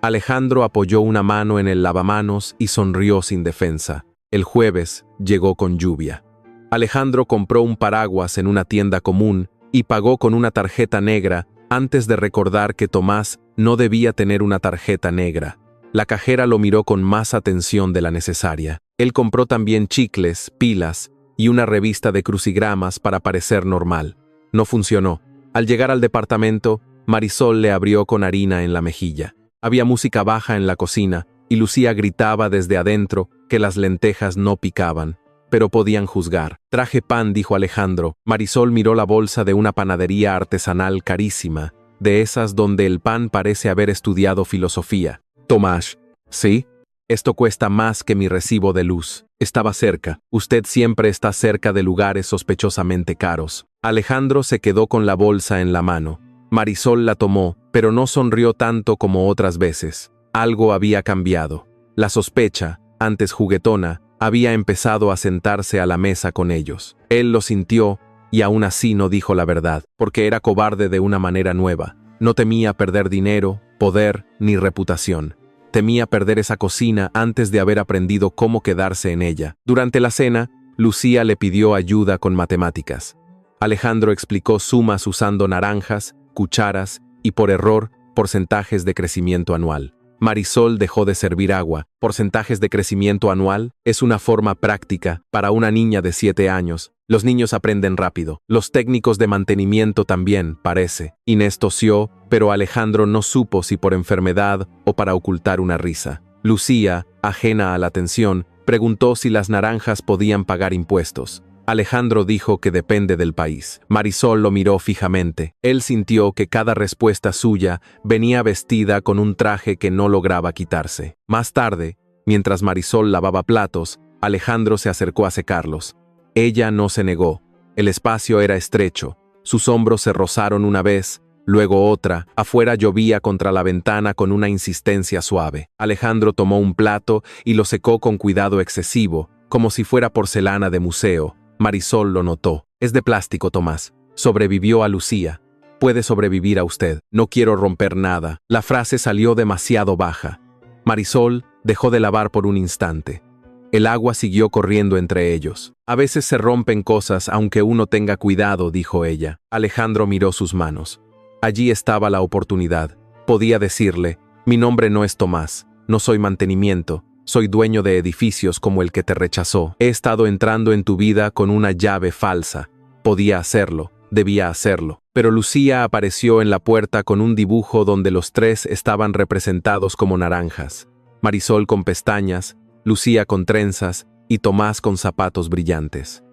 Alejandro apoyó una mano en el lavamanos y sonrió sin defensa. El jueves llegó con lluvia. Alejandro compró un paraguas en una tienda común y pagó con una tarjeta negra antes de recordar que Tomás no debía tener una tarjeta negra. La cajera lo miró con más atención de la necesaria. Él compró también chicles, pilas y una revista de crucigramas para parecer normal. No funcionó. Al llegar al departamento, Marisol le abrió con harina en la mejilla. Había música baja en la cocina y Lucía gritaba desde adentro que las lentejas no picaban, pero podían juzgar. Traje pan, dijo Alejandro. Marisol miró la bolsa de una panadería artesanal carísima, de esas donde el pan parece haber estudiado filosofía. Tomás, ¿sí? Esto cuesta más que mi recibo de luz. Estaba cerca. Usted siempre está cerca de lugares sospechosamente caros. Alejandro se quedó con la bolsa en la mano. Marisol la tomó, pero no sonrió tanto como otras veces. Algo había cambiado. La sospecha, antes juguetona, había empezado a sentarse a la mesa con ellos. Él lo sintió y aún así no dijo la verdad, porque era cobarde de una manera nueva. No temía perder dinero, poder ni reputación. Temía perder esa cocina antes de haber aprendido cómo quedarse en ella. Durante la cena, Lucía le pidió ayuda con matemáticas. Alejandro explicó sumas usando naranjas, cucharas y, por error, porcentajes de crecimiento anual. Marisol dejó de servir agua. Porcentajes de crecimiento anual es una forma práctica para una niña de 7 años. Los niños aprenden rápido. Los técnicos de mantenimiento también, parece. Inés tosió, pero Alejandro no supo si por enfermedad o para ocultar una risa. Lucía, ajena a la atención, preguntó si las naranjas podían pagar impuestos. Alejandro dijo que depende del país. Marisol lo miró fijamente. Él sintió que cada respuesta suya venía vestida con un traje que no lograba quitarse. Más tarde, mientras Marisol lavaba platos, Alejandro se acercó a secarlos. Ella no se negó. El espacio era estrecho. Sus hombros se rozaron una vez, luego otra. Afuera llovía contra la ventana con una insistencia suave. Alejandro tomó un plato y lo secó con cuidado excesivo, como si fuera porcelana de museo. Marisol lo notó. Es de plástico, Tomás. Sobrevivió a Lucía. Puede sobrevivir a usted. No quiero romper nada. La frase salió demasiado baja. Marisol dejó de lavar por un instante. El agua siguió corriendo entre ellos. A veces se rompen cosas aunque uno tenga cuidado, dijo ella. Alejandro miró sus manos. Allí estaba la oportunidad. Podía decirle, mi nombre no es Tomás, no soy mantenimiento, soy dueño de edificios como el que te rechazó. He estado entrando en tu vida con una llave falsa. Podía hacerlo, debía hacerlo. Pero Lucía apareció en la puerta con un dibujo donde los tres estaban representados como naranjas. Marisol con pestañas, Lucía con trenzas y Tomás con zapatos brillantes.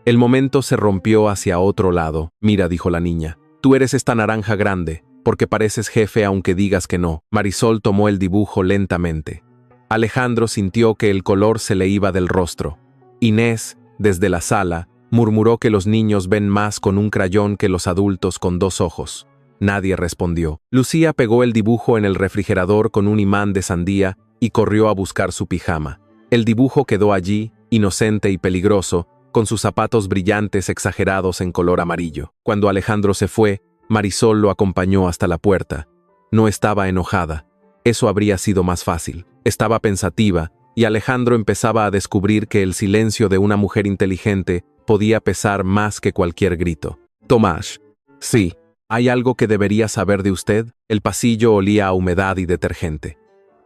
El momento se rompió hacia otro lado. Mira, dijo la niña, tú eres esta naranja grande, porque pareces jefe aunque digas que no. Marisol tomó el dibujo lentamente. Alejandro sintió que el color se le iba del rostro. Inés, desde la sala, murmuró que los niños ven más con un crayón que los adultos con 2 ojos. Nadie respondió. Lucía pegó el dibujo en el refrigerador con un imán de sandía y corrió a buscar su pijama. El dibujo quedó allí, inocente y peligroso, con sus zapatos brillantes exagerados en color amarillo. Cuando Alejandro se fue, Marisol lo acompañó hasta la puerta. No estaba enojada. Eso habría sido más fácil. Estaba pensativa, y Alejandro empezaba a descubrir que el silencio de una mujer inteligente podía pesar más que cualquier grito. Tomás. Sí. ¿Hay algo que debería saber de usted? El pasillo olía a humedad y detergente.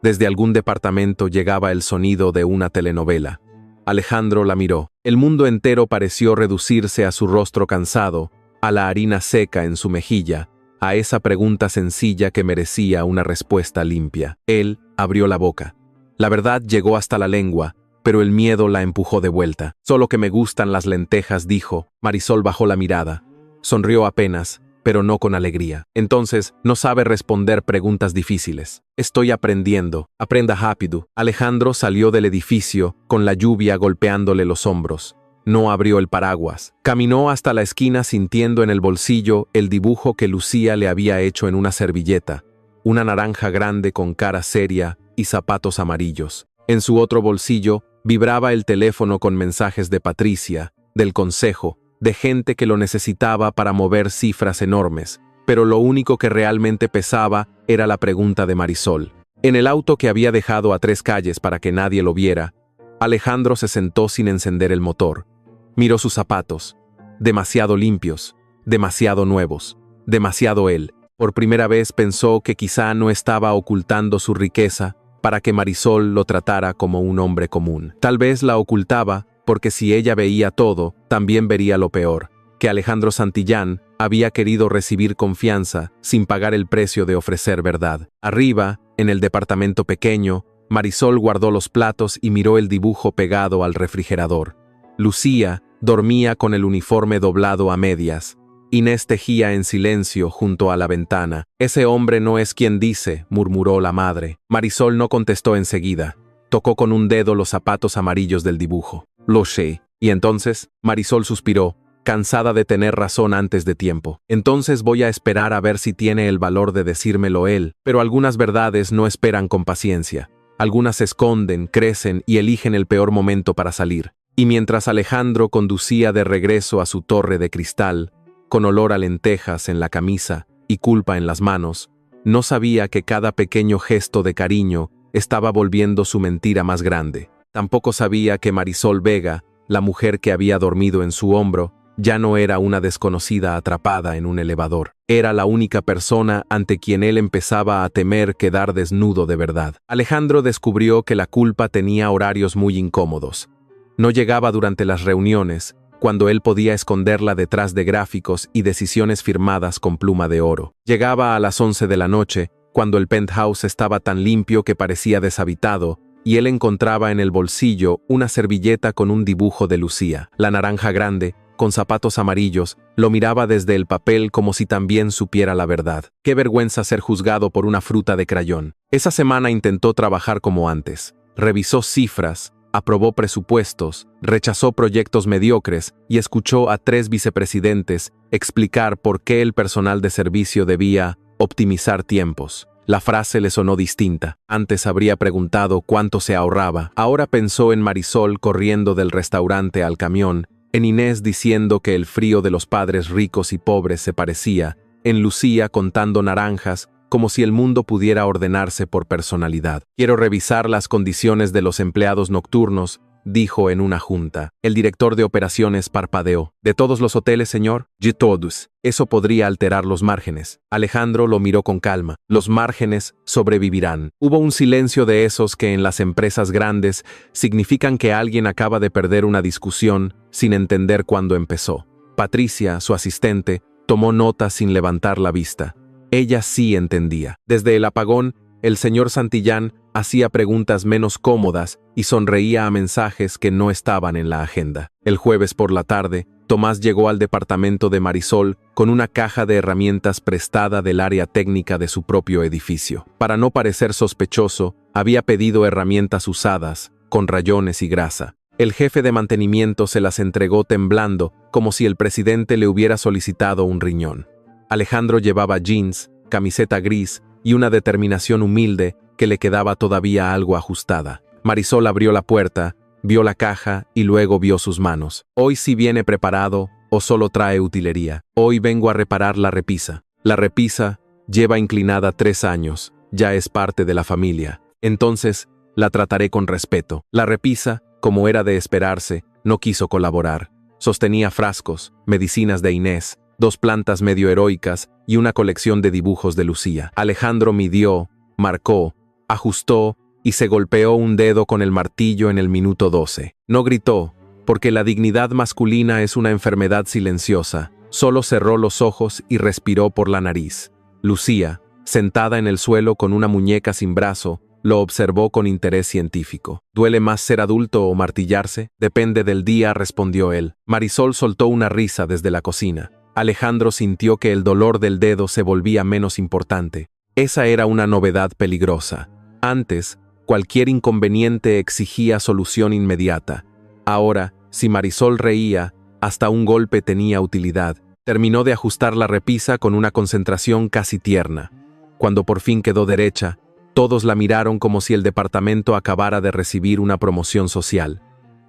Desde algún departamento llegaba el sonido de una telenovela. Alejandro la miró. El mundo entero pareció reducirse a su rostro cansado, a la harina seca en su mejilla, a esa pregunta sencilla que merecía una respuesta limpia. Él abrió la boca. La verdad llegó hasta la lengua, pero el miedo la empujó de vuelta. Solo que me gustan las lentejas, dijo. Marisol bajó la mirada. Sonrió apenas, pero no con alegría. Entonces, no sabe responder preguntas difíciles. Estoy aprendiendo. Aprenda rápido. Alejandro salió del edificio, con la lluvia golpeándole los hombros. No abrió el paraguas. Caminó hasta la esquina sintiendo en el bolsillo el dibujo que Lucía le había hecho en una servilleta. Una naranja grande con cara seria y zapatos amarillos. En su otro bolsillo vibraba el teléfono con mensajes de Patricia, del consejo, de gente que lo necesitaba para mover cifras enormes, pero lo único que realmente pesaba era la pregunta de Marisol. En el auto que había dejado a 3 calles para que nadie lo viera, Alejandro se sentó sin encender el motor. Miró sus zapatos, demasiado limpios, demasiado nuevos, demasiado él. Por primera vez pensó que quizá no estaba ocultando su riqueza para que Marisol lo tratara como un hombre común. Tal vez la ocultaba porque si ella veía todo, también vería lo peor, que Alejandro Santillán había querido recibir confianza sin pagar el precio de ofrecer verdad. Arriba, en el departamento pequeño, Marisol guardó los platos y miró el dibujo pegado al refrigerador. Lucía dormía con el uniforme doblado a medias. Inés tejía en silencio junto a la ventana. Ese hombre no es quien dice, murmuró la madre. Marisol no contestó enseguida. Tocó con un dedo los zapatos amarillos del dibujo. Lo sé. Y entonces, Marisol suspiró, cansada de tener razón antes de tiempo. Entonces voy a esperar a ver si tiene el valor de decírmelo él. Pero algunas verdades no esperan con paciencia. Algunas se esconden, crecen y eligen el peor momento para salir. Y mientras Alejandro conducía de regreso a su torre de cristal, con olor a lentejas en la camisa y culpa en las manos, no sabía que cada pequeño gesto de cariño estaba volviendo su mentira más grande. Tampoco sabía que Marisol Vega, la mujer que había dormido en su hombro, ya no era una desconocida atrapada en un elevador. Era la única persona ante quien él empezaba a temer quedar desnudo de verdad. Alejandro descubrió que la culpa tenía horarios muy incómodos. No llegaba durante las reuniones, cuando él podía esconderla detrás de gráficos y decisiones firmadas con pluma de oro. Llegaba a las 11 de la noche, cuando el penthouse estaba tan limpio que parecía deshabitado, y él encontraba en el bolsillo una servilleta con un dibujo de Lucía. La naranja grande, con zapatos amarillos, lo miraba desde el papel como si también supiera la verdad. Qué vergüenza ser juzgado por una fruta de crayón. Esa semana intentó trabajar como antes. Revisó cifras, aprobó presupuestos, rechazó proyectos mediocres y escuchó a 3 vicepresidentes explicar por qué el personal de servicio debía optimizar tiempos. La frase le sonó distinta. Antes habría preguntado cuánto se ahorraba. Ahora pensó en Marisol corriendo del restaurante al camión, en Inés diciendo que el frío de los padres ricos y pobres se parecía, en Lucía contando naranjas, como si el mundo pudiera ordenarse por personalidad. Quiero revisar las condiciones de los empleados nocturnos, dijo en una junta. El director de operaciones parpadeó. ¿De todos los hoteles, señor? De todos. Eso podría alterar los márgenes. Alejandro lo miró con calma. Los márgenes sobrevivirán. Hubo un silencio de esos que en las empresas grandes significan que alguien acaba de perder una discusión sin entender cuándo empezó. Patricia, su asistente, tomó nota sin levantar la vista. Ella sí entendía. Desde el apagón, el señor Santillán hacía preguntas menos cómodas y sonreía a mensajes que no estaban en la agenda. El jueves por la tarde, Tomás llegó al departamento de Marisol con una caja de herramientas prestada del área técnica de su propio edificio. Para no parecer sospechoso, había pedido herramientas usadas, con rayones y grasa. El jefe de mantenimiento se las entregó temblando, como si el presidente le hubiera solicitado un riñón. Alejandro llevaba jeans, camiseta gris y una determinación humilde que le quedaba todavía algo ajustada. Marisol abrió la puerta, vio la caja y luego vio sus manos. Hoy sí viene preparado o solo trae utilería. Hoy vengo a reparar la repisa. La repisa lleva inclinada 3 años, ya es parte de la familia. Entonces, la trataré con respeto. La repisa, como era de esperarse, no quiso colaborar. Sostenía frascos, medicinas de Inés, 2 plantas medio heroicas y una colección de dibujos de Lucía. Alejandro midió, marcó, ajustó y se golpeó un dedo con el martillo en el minuto 12. No gritó, porque la dignidad masculina es una enfermedad silenciosa. Solo cerró los ojos y respiró por la nariz. Lucía, sentada en el suelo con una muñeca sin brazo, lo observó con interés científico. ¿Duele más ser adulto o martillarse? Depende del día, respondió él. Marisol soltó una risa desde la cocina. Alejandro sintió que el dolor del dedo se volvía menos importante. Esa era una novedad peligrosa. Antes, cualquier inconveniente exigía solución inmediata. Ahora, si Marisol reía, hasta un golpe tenía utilidad. Terminó de ajustar la repisa con una concentración casi tierna. Cuando por fin quedó derecha, todos la miraron como si el departamento acabara de recibir una promoción social.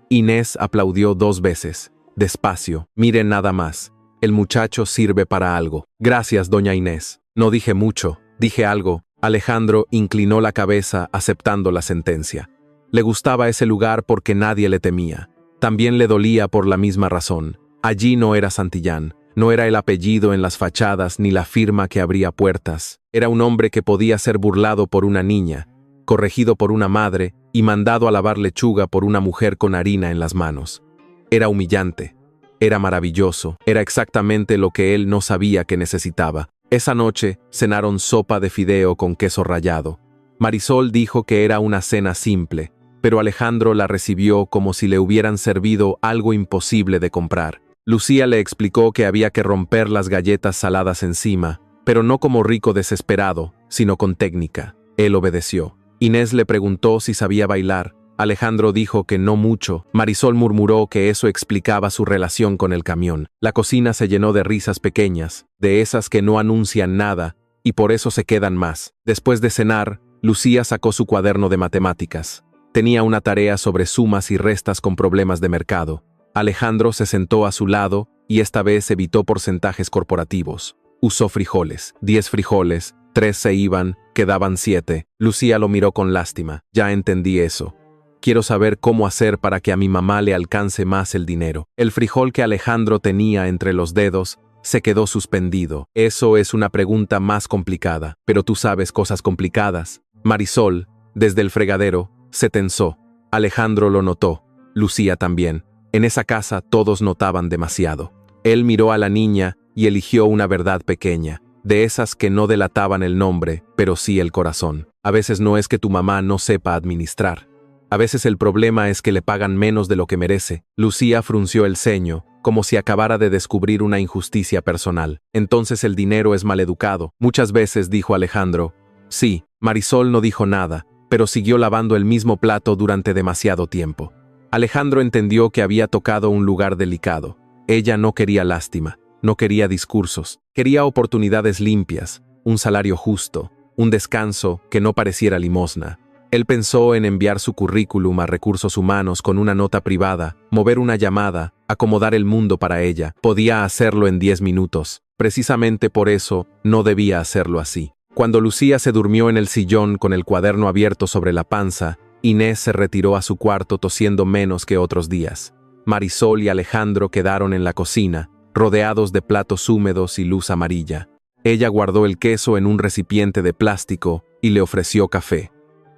Inés aplaudió 2 veces. Despacio, miren nada más. El muchacho sirve para algo. Gracias, doña Inés. No dije mucho, dije algo. Alejandro inclinó la cabeza aceptando la sentencia. Le gustaba ese lugar porque nadie le temía. También le dolía por la misma razón. Allí no era Santillán, no era el apellido en las fachadas ni la firma que abría puertas. Era un hombre que podía ser burlado por una niña, corregido por una madre y mandado a lavar lechuga por una mujer con harina en las manos. Era humillante. Era maravilloso, era exactamente lo que él no sabía que necesitaba. Esa noche cenaron sopa de fideo con queso rallado. Marisol dijo que era una cena simple, pero Alejandro la recibió como si le hubieran servido algo imposible de comprar. Lucía le explicó que había que romper las galletas saladas encima, pero no como rico desesperado, sino con técnica. Él obedeció. Inés le preguntó si sabía bailar. Alejandro dijo que no mucho. Marisol murmuró que eso explicaba su relación con el camión. La cocina se llenó de risas pequeñas, de esas que no anuncian nada, y por eso se quedan más. Después de cenar, Lucía sacó su cuaderno de matemáticas. Tenía una tarea sobre sumas y restas con problemas de mercado. Alejandro se sentó a su lado y esta vez evitó porcentajes corporativos. Usó frijoles. 10 frijoles, 3 se iban, quedaban 7. Lucía lo miró con lástima. Ya entendí eso. Quiero saber cómo hacer para que a mi mamá le alcance más el dinero. El frijol que Alejandro tenía entre los dedos se quedó suspendido. Eso es una pregunta más complicada, pero tú sabes cosas complicadas. Marisol, desde el fregadero, se tensó. Alejandro lo notó, Lucía también. En esa casa todos notaban demasiado. Él miró a la niña y eligió una verdad pequeña, de esas que no delataban el nombre, pero sí el corazón. A veces no es que tu mamá no sepa administrar. A veces el problema es que le pagan menos de lo que merece. Lucía frunció el ceño, como si acabara de descubrir una injusticia personal. Entonces el dinero es maleducado. Muchas veces, dijo Alejandro. Sí, Marisol no dijo nada, pero siguió lavando el mismo plato durante demasiado tiempo. Alejandro entendió que había tocado un lugar delicado. Ella no quería lástima, no quería discursos, quería oportunidades limpias, un salario justo, un descanso que no pareciera limosna. Él pensó en enviar su currículum a Recursos Humanos con una nota privada, mover una llamada, acomodar el mundo para ella. Podía hacerlo en 10 minutos. Precisamente por eso no debía hacerlo así. Cuando Lucía se durmió en el sillón con el cuaderno abierto sobre la panza, Inés se retiró a su cuarto tosiendo menos que otros días. Marisol y Alejandro quedaron en la cocina, rodeados de platos húmedos y luz amarilla. Ella guardó el queso en un recipiente de plástico y le ofreció café.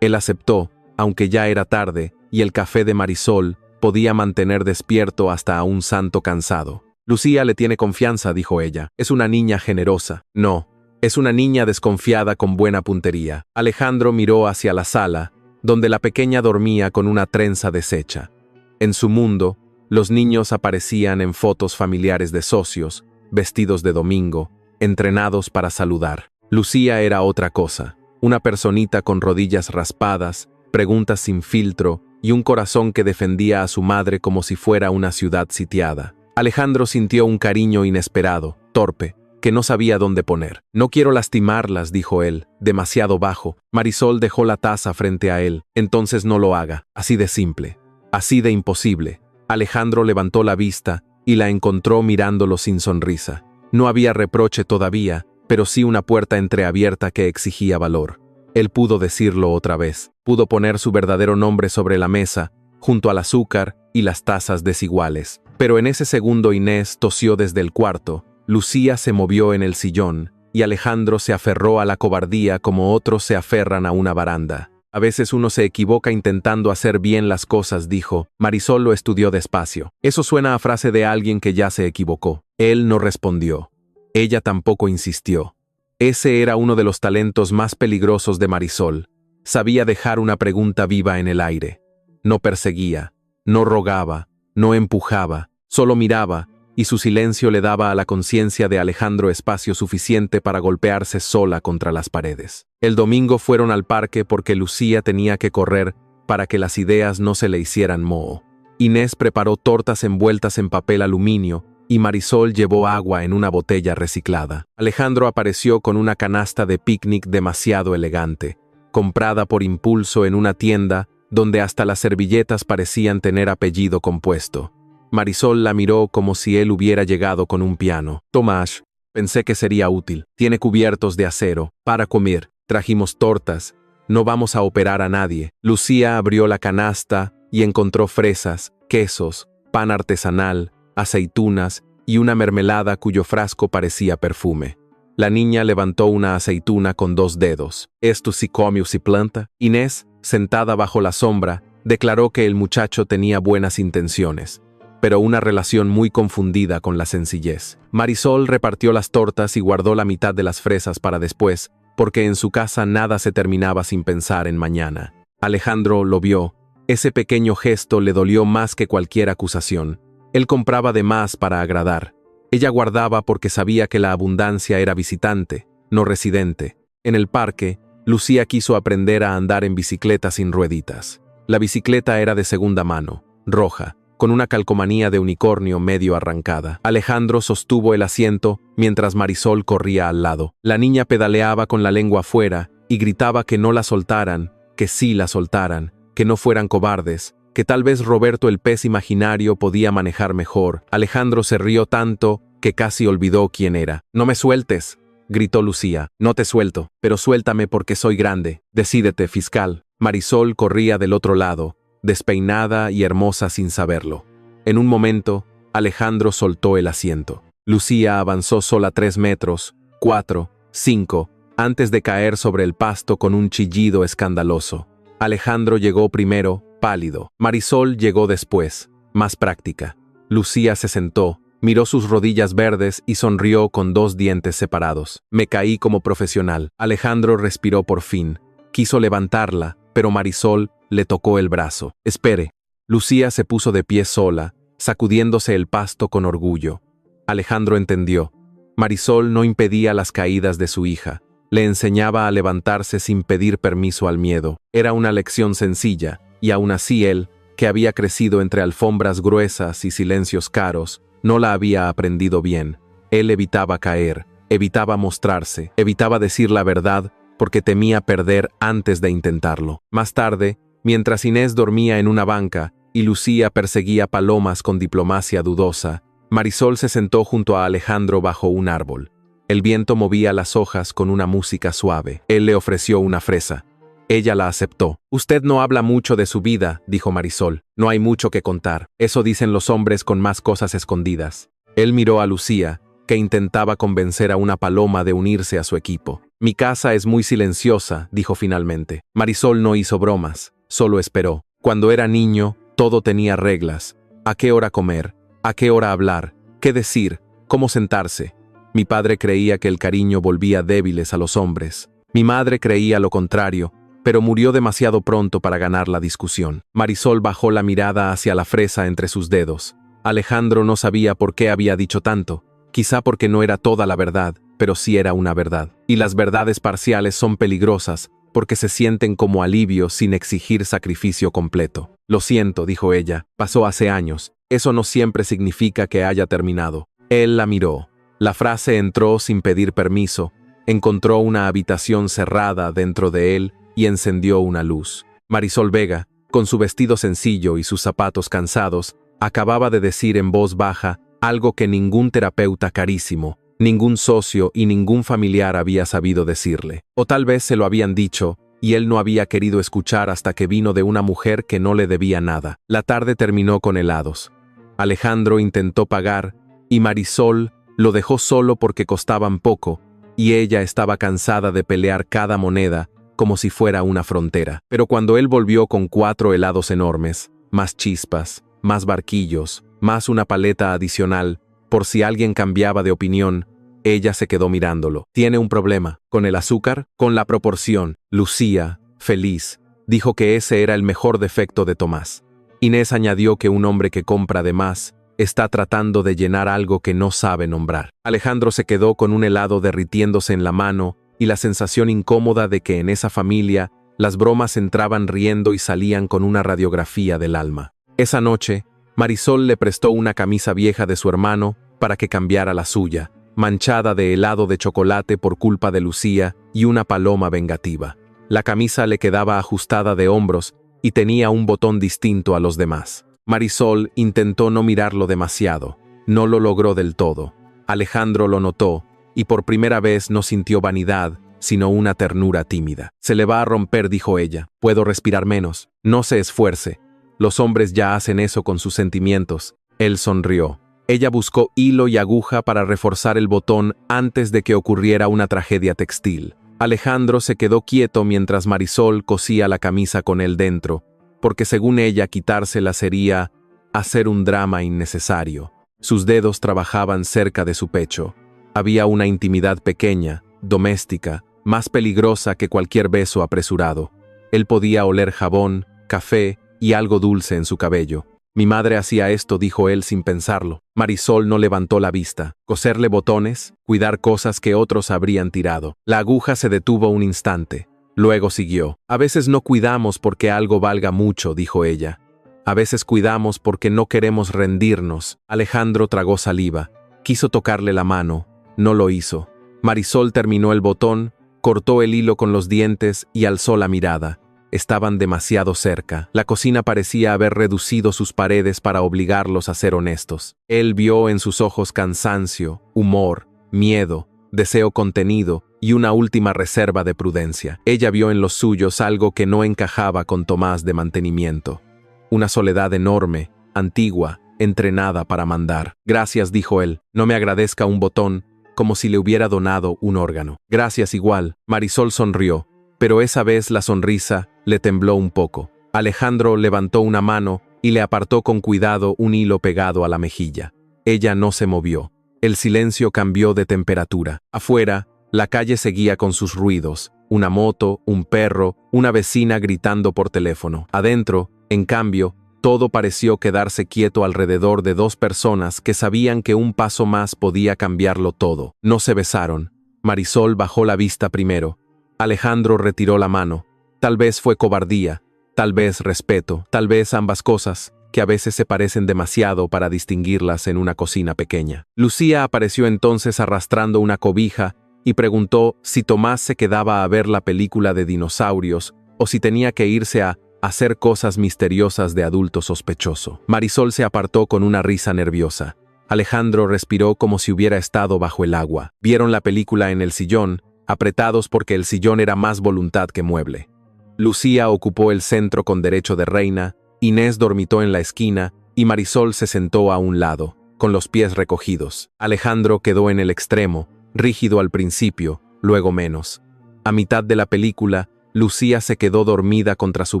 Él aceptó, aunque ya era tarde, y el café de Marisol podía mantener despierto hasta a un santo cansado. Lucía le tiene confianza, dijo ella. Es una niña generosa. No, es una niña desconfiada con buena puntería. Alejandro miró hacia la sala, donde la pequeña dormía con una trenza deshecha. En su mundo, los niños aparecían en fotos familiares de socios, vestidos de domingo, entrenados para saludar. Lucía era otra cosa. Una personita con rodillas raspadas, preguntas sin filtro y un corazón que defendía a su madre como si fuera una ciudad sitiada. Alejandro sintió un cariño inesperado, torpe, que no sabía dónde poner. No quiero lastimarlas, dijo él, demasiado bajo. Marisol dejó la taza frente a él. Entonces no lo haga, así de simple, así de imposible. Alejandro levantó la vista y la encontró mirándolo sin sonrisa. No había reproche todavía, pero sí una puerta entreabierta que exigía valor. Él pudo decirlo otra vez, pudo poner su verdadero nombre sobre la mesa, junto al azúcar y las tazas desiguales. Pero en ese segundo Inés tosió desde el cuarto, Lucía se movió en el sillón, y Alejandro se aferró a la cobardía como otros se aferran a una baranda. A veces uno se equivoca intentando hacer bien las cosas, dijo. Marisol lo estudió despacio. Eso suena a frase de alguien que ya se equivocó. Él no respondió. Ella tampoco insistió. Ese era uno de los talentos más peligrosos de Marisol. Sabía dejar una pregunta viva en el aire. No perseguía, no rogaba, no empujaba, solo miraba, y su silencio le daba a la conciencia de Alejandro espacio suficiente para golpearse sola contra las paredes. El domingo fueron al parque porque Lucía tenía que correr para que las ideas no se le hicieran moho. Inés preparó tortas envueltas en papel aluminio, y Marisol llevó agua en una botella reciclada. Alejandro apareció con una canasta de picnic demasiado elegante, comprada por impulso en una tienda donde hasta las servilletas parecían tener apellido compuesto. Marisol la miró como si él hubiera llegado con un piano. Tomás, pensé que sería útil. Tiene cubiertos de acero. Para comer, trajimos tortas. No vamos a operar a nadie. Lucía abrió la canasta y encontró fresas, quesos, pan artesanal, aceitunas y una mermelada cuyo frasco parecía perfume. La niña levantó una aceituna con 2 dedos. ¿Esto sí come o sí planta? Inés, sentada bajo la sombra, declaró que el muchacho tenía buenas intenciones, pero una relación muy confundida con la sencillez. Marisol repartió las tortas y guardó la mitad de las fresas para después, porque en su casa nada se terminaba sin pensar en mañana. Alejandro lo vio. Ese pequeño gesto le dolió más que cualquier acusación. Él compraba de más para agradar. Ella guardaba porque sabía que la abundancia era visitante, no residente. En el parque, Lucía quiso aprender a andar en bicicleta sin rueditas. La bicicleta era de segunda mano, roja, con una calcomanía de unicornio medio arrancada. Alejandro sostuvo el asiento mientras Marisol corría al lado. La niña pedaleaba con la lengua afuera y gritaba que no la soltaran, que sí la soltaran, que no fueran cobardes, que tal vez Roberto el pez imaginario podía manejar mejor. Alejandro se rió tanto que casi olvidó quién era. «No me sueltes», gritó Lucía. «No te suelto, pero suéltame porque soy grande. Decídete, fiscal». Marisol corría del otro lado, despeinada y hermosa sin saberlo. En un momento, Alejandro soltó el asiento. Lucía avanzó sola 3 metros, 4, 5, antes de caer sobre el pasto con un chillido escandaloso. Alejandro llegó primero, pálido. Marisol llegó después, más práctica. Lucía se sentó, miró sus rodillas verdes y sonrió con 2 dientes separados. Me caí como profesional. Alejandro respiró por fin. Quiso levantarla, pero Marisol le tocó el brazo. Espere. Lucía se puso de pie sola, sacudiéndose el pasto con orgullo. Alejandro entendió. Marisol no impedía las caídas de su hija. Le enseñaba a levantarse sin pedir permiso al miedo. Era una lección sencilla, y aún así él, que había crecido entre alfombras gruesas y silencios caros, no la había aprendido bien. Él evitaba caer, evitaba mostrarse, evitaba decir la verdad porque temía perder antes de intentarlo. Más tarde, mientras Inés dormía en una banca y Lucía perseguía palomas con diplomacia dudosa, Marisol se sentó junto a Alejandro bajo un árbol. El viento movía las hojas con una música suave. Él le ofreció una fresa. Ella la aceptó. Usted no habla mucho de su vida, dijo Marisol. No hay mucho que contar. Eso dicen los hombres con más cosas escondidas. Él miró a Lucía, que intentaba convencer a una paloma de unirse a su equipo. Mi casa es muy silenciosa, dijo finalmente. Marisol no hizo bromas, solo esperó. Cuando era niño, todo tenía reglas. ¿A qué hora comer? ¿A qué hora hablar? ¿Qué decir? ¿Cómo sentarse? Mi padre creía que el cariño volvía débiles a los hombres. Mi madre creía lo contrario, pero murió demasiado pronto para ganar la discusión. Marisol bajó la mirada hacia la fresa entre sus dedos. Alejandro no sabía por qué había dicho tanto. Quizá porque no era toda la verdad, pero sí era una verdad. Y las verdades parciales son peligrosas, porque se sienten como alivio sin exigir sacrificio completo. Lo siento, dijo ella, pasó hace años. Eso no siempre significa que haya terminado. Él la miró. La frase entró sin pedir permiso. Encontró una habitación cerrada dentro de él y encendió una luz. Marisol Vega, con su vestido sencillo y sus zapatos cansados, acababa de decir en voz baja algo que ningún terapeuta carísimo, ningún socio y ningún familiar había sabido decirle. O tal vez se lo habían dicho, y él no había querido escuchar hasta que vino de una mujer que no le debía nada. La tarde terminó con helados. Alejandro intentó pagar, y Marisol lo dejó solo porque costaban poco, y ella estaba cansada de pelear cada moneda como si fuera una frontera. Pero cuando él volvió con 4 helados enormes, más chispas, más barquillos, más una paleta adicional, por si alguien cambiaba de opinión, ella se quedó mirándolo. ¿Tiene un problema? ¿Con el azúcar? ¿Con la proporción? Lucía, feliz, dijo que ese era el mejor defecto de Tomás. Inés añadió que un hombre que compra de más está tratando de llenar algo que no sabe nombrar. Alejandro se quedó con un helado derritiéndose en la mano y la sensación incómoda de que en esa familia las bromas entraban riendo y salían con una radiografía del alma. Esa noche, Marisol le prestó una camisa vieja de su hermano para que cambiara la suya, manchada de helado de chocolate por culpa de Lucía y una paloma vengativa. La camisa le quedaba ajustada de hombros y tenía un botón distinto a los demás. Marisol intentó no mirarlo demasiado. No lo logró del todo. Alejandro lo notó, y por primera vez no sintió vanidad, sino una ternura tímida. Se le va a romper, dijo ella. Puedo respirar menos. No se esfuerce. Los hombres ya hacen eso con sus sentimientos. Él sonrió. Ella buscó hilo y aguja para reforzar el botón antes de que ocurriera una tragedia textil. Alejandro se quedó quieto mientras Marisol cosía la camisa con él dentro, porque según ella quitársela sería hacer un drama innecesario. Sus dedos trabajaban cerca de su pecho. Había una intimidad pequeña, doméstica, más peligrosa que cualquier beso apresurado. Él podía oler jabón, café y algo dulce en su cabello. Mi madre hacía esto, dijo él sin pensarlo. Marisol no levantó la vista. Coserle botones, cuidar cosas que otros habrían tirado. La aguja se detuvo un instante. Luego siguió. A veces no cuidamos porque algo valga mucho, dijo ella. A veces cuidamos porque no queremos rendirnos. Alejandro tragó saliva. Quiso tocarle la mano. No lo hizo. Marisol terminó el botón, cortó el hilo con los dientes y alzó la mirada. Estaban demasiado cerca. La cocina parecía haber reducido sus paredes para obligarlos a ser honestos. Él vio en sus ojos cansancio, humor, miedo, deseo contenido y una última reserva de prudencia. Ella vio en los suyos algo que no encajaba con Tomás de mantenimiento. Una soledad enorme, antigua, entrenada para mandar. Gracias, dijo él, no me agradezca un botón, como si le hubiera donado un órgano. Gracias igual. Marisol sonrió, pero esa vez la sonrisa le tembló un poco. Alejandro levantó una mano y le apartó con cuidado un hilo pegado a la mejilla. Ella no se movió. El silencio cambió de temperatura. Afuera, la calle seguía con sus ruidos. Una moto, un perro, una vecina gritando por teléfono. Adentro, en cambio, todo pareció quedarse quieto alrededor de dos personas que sabían que un paso más podía cambiarlo todo. No se besaron. Marisol bajó la vista primero. Alejandro retiró la mano. Tal vez fue cobardía, tal vez respeto, tal vez ambas cosas, que a veces se parecen demasiado para distinguirlas en una cocina pequeña. Lucía apareció entonces arrastrando una cobija y preguntó si Tomás se quedaba a ver la película de dinosaurios o si tenía que irse a hacer cosas misteriosas de adulto sospechoso. Marisol se apartó con una risa nerviosa. Alejandro respiró como si hubiera estado bajo el agua. Vieron la película en el sillón, apretados porque el sillón era más voluntad que mueble. Lucía ocupó el centro con derecho de reina, Inés dormitó en la esquina y Marisol se sentó a un lado, con los pies recogidos. Alejandro quedó en el extremo, rígido al principio, luego menos. A mitad de la película, Lucía se quedó dormida contra su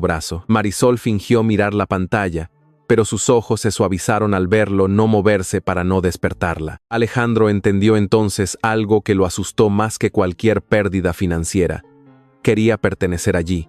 brazo. Marisol fingió mirar la pantalla, pero sus ojos se suavizaron al verlo no moverse para no despertarla. Alejandro entendió entonces algo que lo asustó más que cualquier pérdida financiera. Quería pertenecer allí.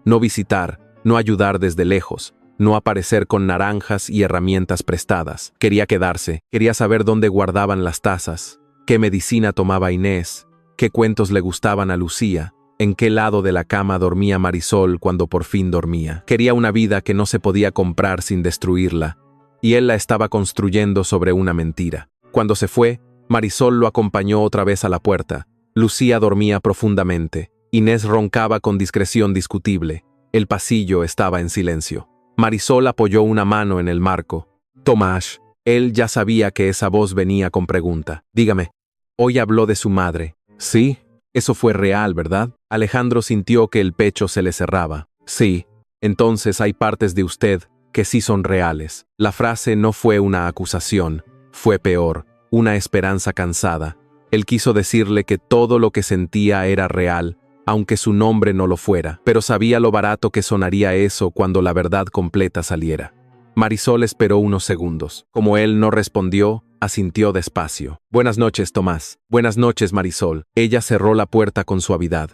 No visitar, no ayudar desde lejos, no aparecer con naranjas y herramientas prestadas. Quería quedarse, quería saber dónde guardaban las tazas, qué medicina tomaba Inés, qué cuentos le gustaban a Lucía, en qué lado de la cama dormía Marisol cuando por fin dormía. Quería una vida que no se podía comprar sin destruirla, y él la estaba construyendo sobre una mentira. Cuando se fue, Marisol lo acompañó otra vez a la puerta. Lucía dormía profundamente. Inés roncaba con discreción discutible. El pasillo estaba en silencio. Marisol apoyó una mano en el marco. Tomás. Él ya sabía que esa voz venía con pregunta. Dígame. Hoy habló de su madre. Sí. Eso fue real, ¿verdad? Alejandro sintió que el pecho se le cerraba. Sí. Entonces hay partes de usted que sí son reales. La frase no fue una acusación. Fue peor. Una esperanza cansada. Él quiso decirle que todo lo que sentía era real, aunque su nombre no lo fuera, pero sabía lo barato que sonaría eso cuando la verdad completa saliera. Marisol esperó unos segundos. Como él no respondió, asintió despacio. Buenas noches, Tomás. Buenas noches, Marisol. Ella cerró la puerta con suavidad.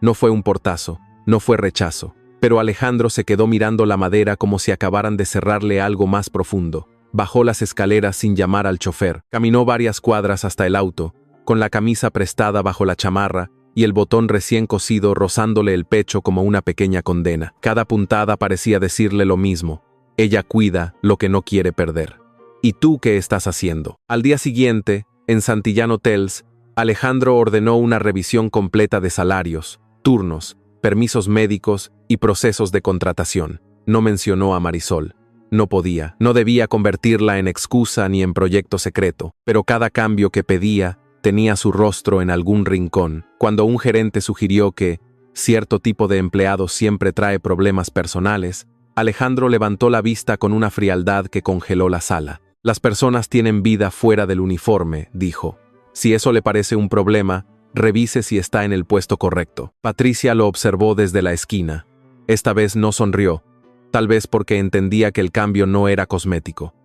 No fue un portazo, no fue rechazo, pero Alejandro se quedó mirando la madera como si acabaran de cerrarle algo más profundo. Bajó las escaleras sin llamar al chofer. Caminó varias cuadras hasta el auto, con la camisa prestada bajo la chamarra y el botón recién cosido rozándole el pecho como una pequeña condena. Cada puntada parecía decirle lo mismo. Ella cuida lo que no quiere perder. ¿Y tú qué estás haciendo? Al día siguiente, en Santillán Hotels, Alejandro ordenó una revisión completa de salarios, turnos, permisos médicos y procesos de contratación. No mencionó a Marisol. No podía, no debía convertirla en excusa ni en proyecto secreto, pero cada cambio que pedía tenía su rostro en algún rincón. Cuando un gerente sugirió que cierto tipo de empleado siempre trae problemas personales, Alejandro levantó la vista con una frialdad que congeló la sala. Las personas tienen vida fuera del uniforme, dijo. Si eso le parece un problema, revise si está en el puesto correcto. Patricia lo observó desde la esquina. Esta vez no sonrió, tal vez porque entendía que el cambio no era cosmético.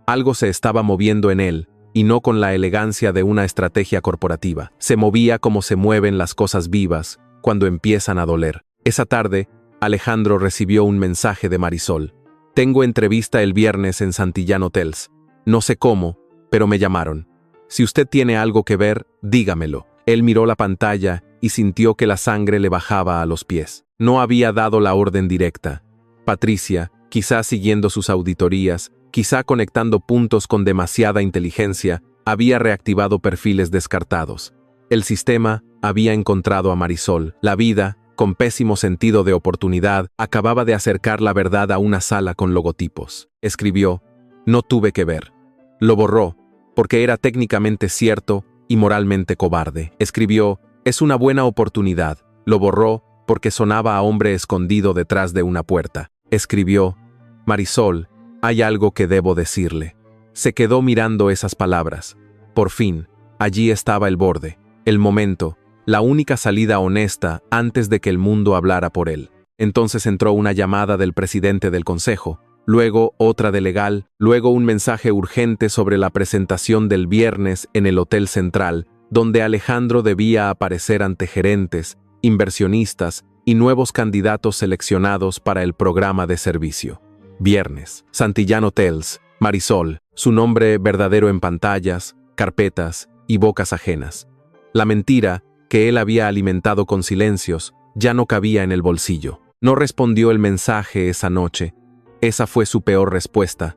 Algo se estaba moviendo en él, y no con la elegancia de una estrategia corporativa. Se movía como se mueven las cosas vivas, cuando empiezan a doler. Esa tarde, Alejandro recibió un mensaje de Marisol. Tengo entrevista el viernes en Santillán Hotels. No sé cómo, pero me llamaron. Si usted tiene algo que ver, dígamelo. Él miró la pantalla y sintió que la sangre le bajaba a los pies. No había dado la orden directa. Patricia, quizá siguiendo sus auditorías, quizá conectando puntos con demasiada inteligencia, había reactivado perfiles descartados. El sistema había encontrado a Marisol. La vida, con pésimo sentido de oportunidad, acababa de acercar la verdad a una sala con logotipos. Escribió, no tuve que ver. Lo borró, porque era técnicamente cierto y moralmente cobarde. Escribió, es una buena oportunidad. Lo borró, porque sonaba a hombre escondido detrás de una puerta. Escribió, Marisol, hay algo que debo decirle. Se quedó mirando esas palabras. Por fin, allí estaba el borde, el momento, la única salida honesta antes de que el mundo hablara por él. Entonces entró una llamada del presidente del consejo, luego otra de legal, luego un mensaje urgente sobre la presentación del viernes en el Hotel Central, donde Alejandro debía aparecer ante gerentes, inversionistas y nuevos candidatos seleccionados para el programa de servicio. Viernes, Santillán Hotels, Marisol, su nombre verdadero en pantallas, carpetas y bocas ajenas. La mentira, que él había alimentado con silencios, ya no cabía en el bolsillo. No respondió el mensaje esa noche. Esa fue su peor respuesta.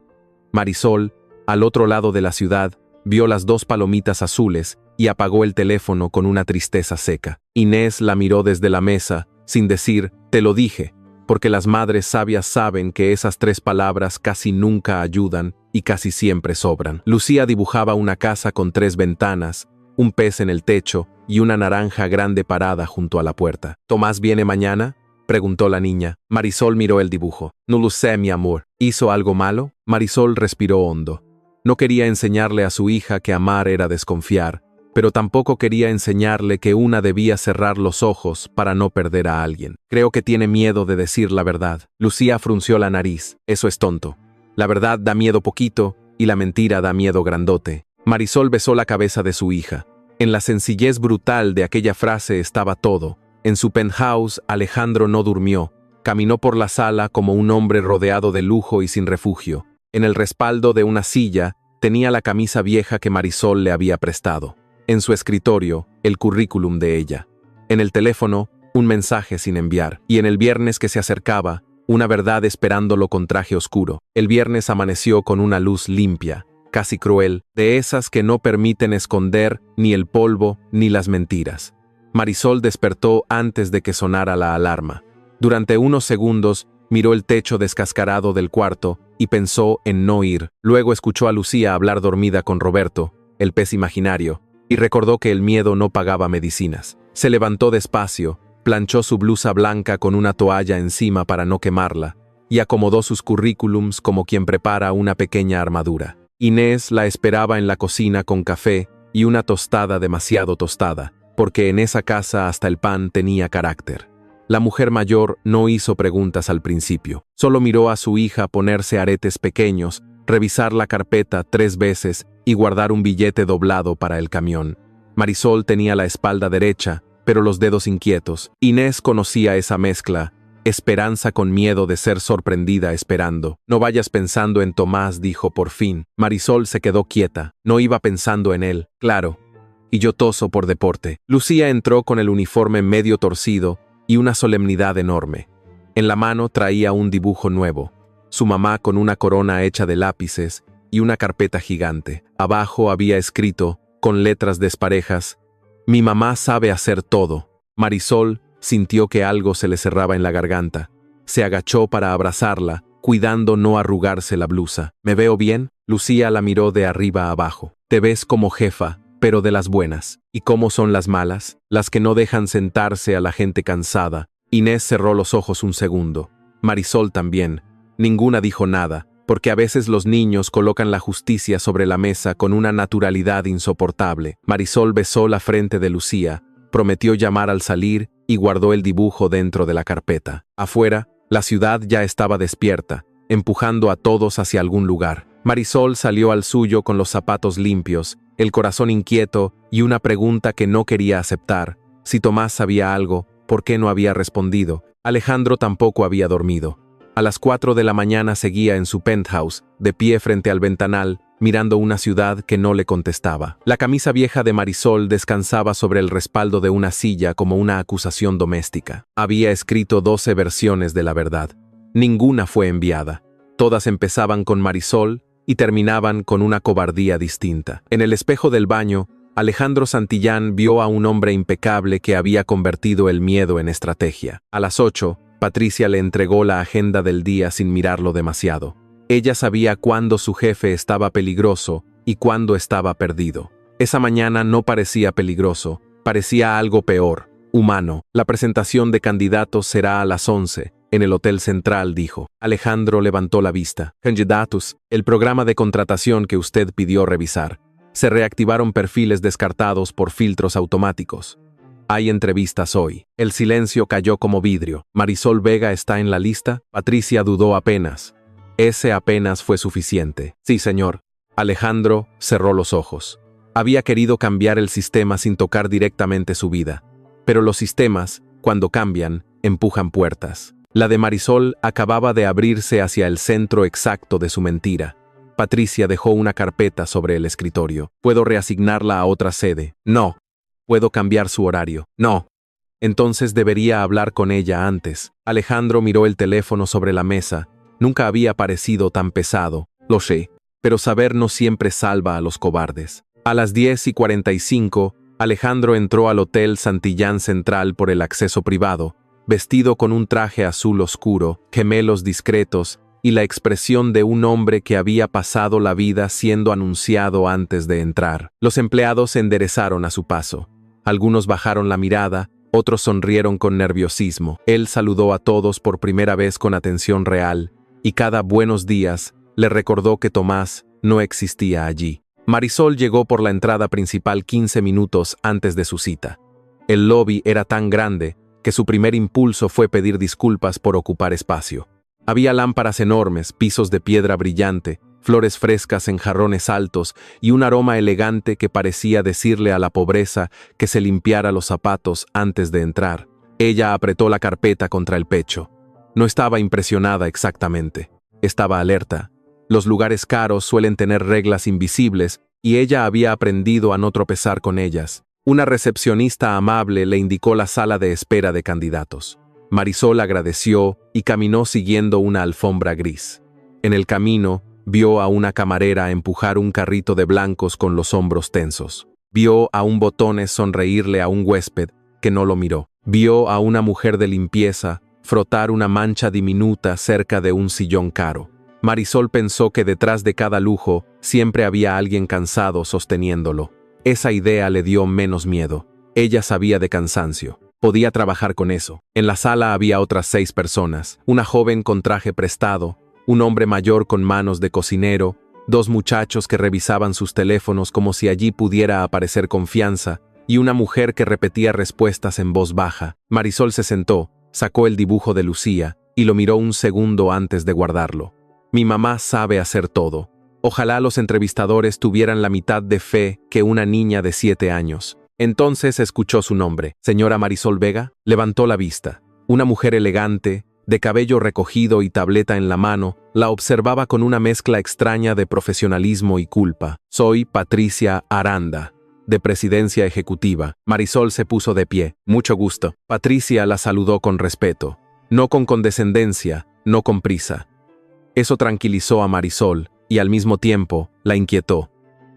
Marisol, al otro lado de la ciudad, vio las 2 palomitas azules y apagó el teléfono con una tristeza seca. Inés la miró desde la mesa, sin decir, «Te lo dije», porque las madres sabias saben que esas 3 palabras casi nunca ayudan y casi siempre sobran. Lucía dibujaba una casa con 3 ventanas, un pez en el techo y una naranja grande parada junto a la puerta. «¿Tomás viene mañana?», preguntó la niña. Marisol miró el dibujo. «No lo sé, mi amor». ¿Hizo algo malo? Marisol respiró hondo. No quería enseñarle a su hija que amar era desconfiar, pero tampoco quería enseñarle que una debía cerrar los ojos para no perder a alguien. «Creo que tiene miedo de decir la verdad». Lucía frunció la nariz. «Eso es tonto. La verdad da miedo poquito y la mentira da miedo grandote». Marisol besó la cabeza de su hija. En la sencillez brutal de aquella frase estaba todo. En su penthouse, Alejandro no durmió. Caminó por la sala como un hombre rodeado de lujo y sin refugio. En el respaldo de una silla tenía la camisa vieja que Marisol le había prestado. En su escritorio, el currículum de ella. En el teléfono, un mensaje sin enviar. Y en el viernes que se acercaba, una verdad esperándolo con traje oscuro. El viernes amaneció con una luz limpia, casi cruel, de esas que no permiten esconder ni el polvo ni las mentiras. Marisol despertó antes de que sonara la alarma. Durante unos segundos, miró el techo descascarado del cuarto y pensó en no ir. Luego escuchó a Lucía hablar dormida con Roberto, el pez imaginario, y recordó que el miedo no pagaba medicinas. Se levantó despacio, planchó su blusa blanca con una toalla encima para no quemarla, y acomodó sus currículums como quien prepara una pequeña armadura. Inés la esperaba en la cocina con café y una tostada demasiado tostada, porque en esa casa hasta el pan tenía carácter. La mujer mayor no hizo preguntas al principio, solo miró a su hija ponerse aretes pequeños, revisar la carpeta 3 veces y guardar un billete doblado para el camión. Marisol tenía la espalda derecha, pero los dedos inquietos. Inés conocía esa mezcla, esperanza con miedo de ser sorprendida esperando. «No vayas pensando en Tomás», dijo por fin. Marisol se quedó quieta, no iba pensando en él, claro. «Y yo toso por deporte». Lucía entró con el uniforme medio torcido y una solemnidad enorme. En la mano traía un dibujo nuevo, su mamá con una corona hecha de lápices y una carpeta gigante. Abajo había escrito, con letras desparejas, «Mi mamá sabe hacer todo». Marisol sintió que algo se le cerraba en la garganta. Se agachó para abrazarla, cuidando no arrugarse la blusa. «¿Me veo bien?». Lucía la miró de arriba a abajo. «Te ves como jefa, pero de las buenas». «¿Y cómo son las malas?». «Las que no dejan sentarse a la gente cansada». Inés cerró los ojos un segundo. Marisol también. Ninguna dijo nada, porque a veces los niños colocan la justicia sobre la mesa con una naturalidad insoportable. Marisol besó la frente de Lucía, prometió llamar al salir y guardó el dibujo dentro de la carpeta. Afuera, la ciudad ya estaba despierta, empujando a todos hacia algún lugar. Marisol salió al suyo con los zapatos limpios, el corazón inquieto y una pregunta que no quería aceptar. Si Tomás sabía algo, ¿por qué no había respondido? Alejandro tampoco había dormido. A las 4 de la mañana seguía en su penthouse, de pie frente al ventanal, mirando una ciudad que no le contestaba. La camisa vieja de Marisol descansaba sobre el respaldo de una silla como una acusación doméstica. Había escrito 12 versiones de la verdad. Ninguna fue enviada. Todas empezaban con Marisol y terminaban con una cobardía distinta. En el espejo del baño, Alejandro Santillán vio a un hombre impecable que había convertido el miedo en estrategia. A las 8, Patricia le entregó la agenda del día sin mirarlo demasiado. Ella sabía cuándo su jefe estaba peligroso y cuándo estaba perdido. Esa mañana no parecía peligroso, parecía algo peor, humano. La presentación de candidatos será a las 11, En el Hotel Central, dijo. Alejandro levantó la vista. Candidatos, el programa de contratación que usted pidió revisar. Se reactivaron perfiles descartados por filtros automáticos. Hay entrevistas hoy. El silencio cayó como vidrio. ¿Marisol Vega está en la lista? Patricia dudó apenas. Ese apenas fue suficiente. Sí, señor. Alejandro cerró los ojos. Había querido cambiar el sistema sin tocar directamente su vida. Pero los sistemas, cuando cambian, empujan puertas. La de Marisol acababa de abrirse hacia el centro exacto de su mentira. Patricia dejó una carpeta sobre el escritorio. ¿Puedo reasignarla a otra sede? No. ¿Puedo cambiar su horario? No. Entonces debería hablar con ella antes. Alejandro miró el teléfono sobre la mesa. Nunca había parecido tan pesado. Lo sé. Pero saber no siempre salva a los cobardes. A las 10:45, Alejandro entró al Hotel Santillán Central por el acceso privado, vestido con un traje azul oscuro, gemelos discretos y la expresión de un hombre que había pasado la vida siendo anunciado antes de entrar. Los empleados se enderezaron a su paso. Algunos bajaron la mirada, otros sonrieron con nerviosismo. Él saludó a todos por primera vez con atención real, y cada buenos días le recordó que Tomás no existía allí. Marisol llegó por la entrada principal 15 minutos antes de su cita. El lobby era tan grande que su primer impulso fue pedir disculpas por ocupar espacio. Había lámparas enormes, pisos de piedra brillante, flores frescas en jarrones altos y un aroma elegante que parecía decirle a la pobreza que se limpiara los zapatos antes de entrar. Ella apretó la carpeta contra el pecho. No estaba impresionada exactamente. Estaba alerta. Los lugares caros suelen tener reglas invisibles y ella había aprendido a no tropezar con ellas. Una recepcionista amable le indicó la sala de espera de candidatos. Marisol agradeció y caminó siguiendo una alfombra gris. En el camino, vio a una camarera empujar un carrito de blancos con los hombros tensos. Vio a un botones sonreírle a un huésped que no lo miró. Vio a una mujer de limpieza frotar una mancha diminuta cerca de un sillón caro. Marisol pensó que detrás de cada lujo siempre había alguien cansado sosteniéndolo. Esa idea le dio menos miedo. Ella sabía de cansancio. Podía trabajar con eso. En la sala había otras 6 personas. Una joven con traje prestado, un hombre mayor con manos de cocinero, 2 muchachos que revisaban sus teléfonos como si allí pudiera aparecer confianza, y una mujer que repetía respuestas en voz baja. Marisol se sentó, sacó el dibujo de Lucía y lo miró un segundo antes de guardarlo. Mi mamá sabe hacer todo. Ojalá los entrevistadores tuvieran la mitad de fe que una niña de 7 años. Entonces escuchó su nombre. Señora Marisol Vega, levantó la vista. Una mujer elegante, de cabello recogido y tableta en la mano, la observaba con una mezcla extraña de profesionalismo y culpa. Soy Patricia Aranda, de Presidencia Ejecutiva. Marisol se puso de pie. Mucho gusto. Patricia la saludó con respeto. No con condescendencia, no con prisa. Eso tranquilizó a Marisol y al mismo tiempo la inquietó.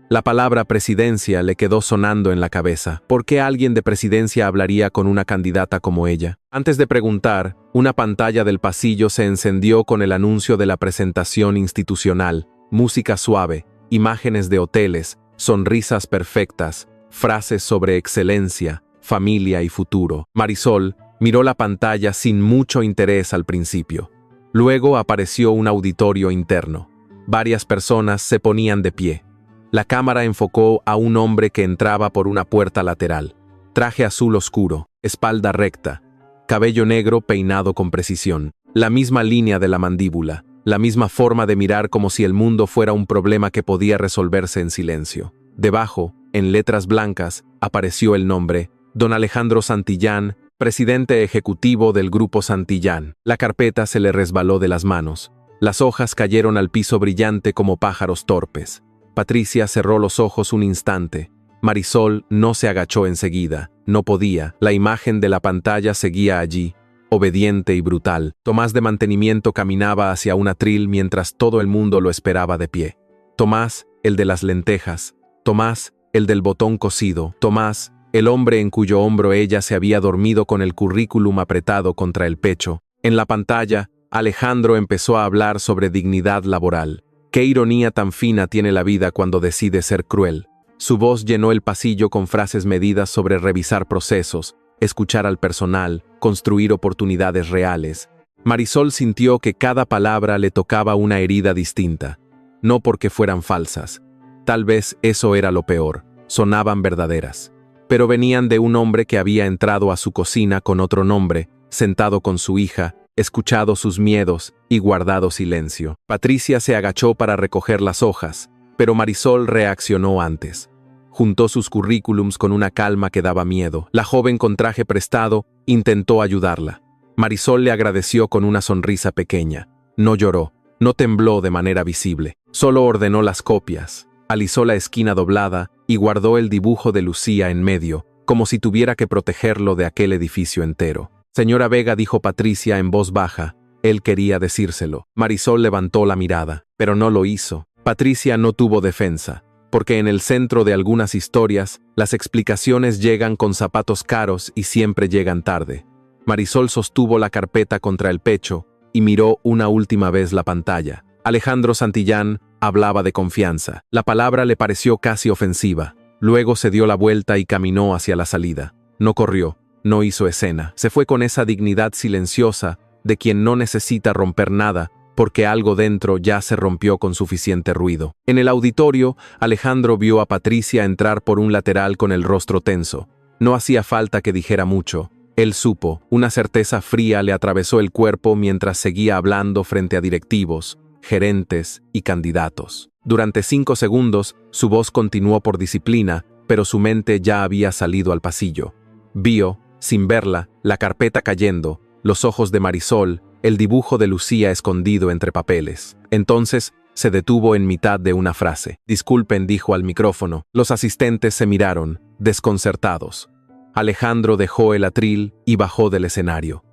La palabra presidencia le quedó sonando en la cabeza. ¿Por qué alguien de presidencia hablaría con una candidata como ella? Antes de preguntar, una pantalla del pasillo se encendió con el anuncio de la presentación institucional, música suave, imágenes de hoteles, sonrisas perfectas, frases sobre excelencia, familia y futuro. Marisol miró la pantalla sin mucho interés al principio. Luego apareció un auditorio interno. Varias personas se ponían de pie. La cámara enfocó a un hombre que entraba por una puerta lateral. Traje azul oscuro, espalda recta, cabello negro peinado con precisión, la misma línea de la mandíbula, la misma forma de mirar como si el mundo fuera un problema que podía resolverse en silencio. Debajo, en letras blancas, apareció el nombre, Don Alejandro Santillán, presidente ejecutivo del Grupo Santillán. La carpeta se le resbaló de las manos. Las hojas cayeron al piso brillante como pájaros torpes. Patricia cerró los ojos un instante. Marisol no se agachó enseguida. No podía. La imagen de la pantalla seguía allí, obediente y brutal. Tomás de mantenimiento caminaba hacia un atril mientras todo el mundo lo esperaba de pie. Tomás, el de las lentejas. Tomás, el del botón cosido. Tomás, el hombre en cuyo hombro ella se había dormido con el currículum apretado contra el pecho. En la pantalla, Alejandro empezó a hablar sobre dignidad laboral. Qué ironía tan fina tiene la vida cuando decide ser cruel. Su voz llenó el pasillo con frases medidas sobre revisar procesos, escuchar al personal, construir oportunidades reales. Marisol sintió que cada palabra le tocaba una herida distinta, no porque fueran falsas. Tal vez eso era lo peor, sonaban verdaderas. Pero venían de un hombre que había entrado a su cocina con otro nombre, sentado con su hija, escuchado sus miedos y guardado silencio. Patricia se agachó para recoger las hojas, pero Marisol reaccionó antes. Juntó sus currículums con una calma que daba miedo. La joven con traje prestado intentó ayudarla. Marisol le agradeció con una sonrisa pequeña. No lloró, no tembló de manera visible. Solo ordenó las copias, alisó la esquina doblada y guardó el dibujo de Lucía en medio, como si tuviera que protegerlo de aquel edificio entero. Señora Vega, dijo Patricia en voz baja. Él quería decírselo. Marisol levantó la mirada, pero no lo hizo. Patricia no tuvo defensa, porque en el centro de algunas historias, las explicaciones llegan con zapatos caros y siempre llegan tarde. Marisol sostuvo la carpeta contra el pecho y miró una última vez la pantalla. Alejandro Santillán hablaba de confianza. La palabra le pareció casi ofensiva. Luego se dio la vuelta y caminó hacia la salida. No corrió, no hizo escena. Se fue con esa dignidad silenciosa de quien no necesita romper nada, porque algo dentro ya se rompió con suficiente ruido. En el auditorio, Alejandro vio a Patricia entrar por un lateral con el rostro tenso. No hacía falta que dijera mucho. Él supo, una certeza fría le atravesó el cuerpo mientras seguía hablando frente a directivos, gerentes y candidatos. Durante 5 segundos, su voz continuó por disciplina, pero su mente ya había salido al pasillo. Vio, sin verla, la carpeta cayendo, los ojos de Marisol, el dibujo de Lucía escondido entre papeles. Entonces, se detuvo en mitad de una frase. Disculpen, dijo al micrófono. Los asistentes se miraron, desconcertados. Alejandro dejó el atril y bajó del escenario.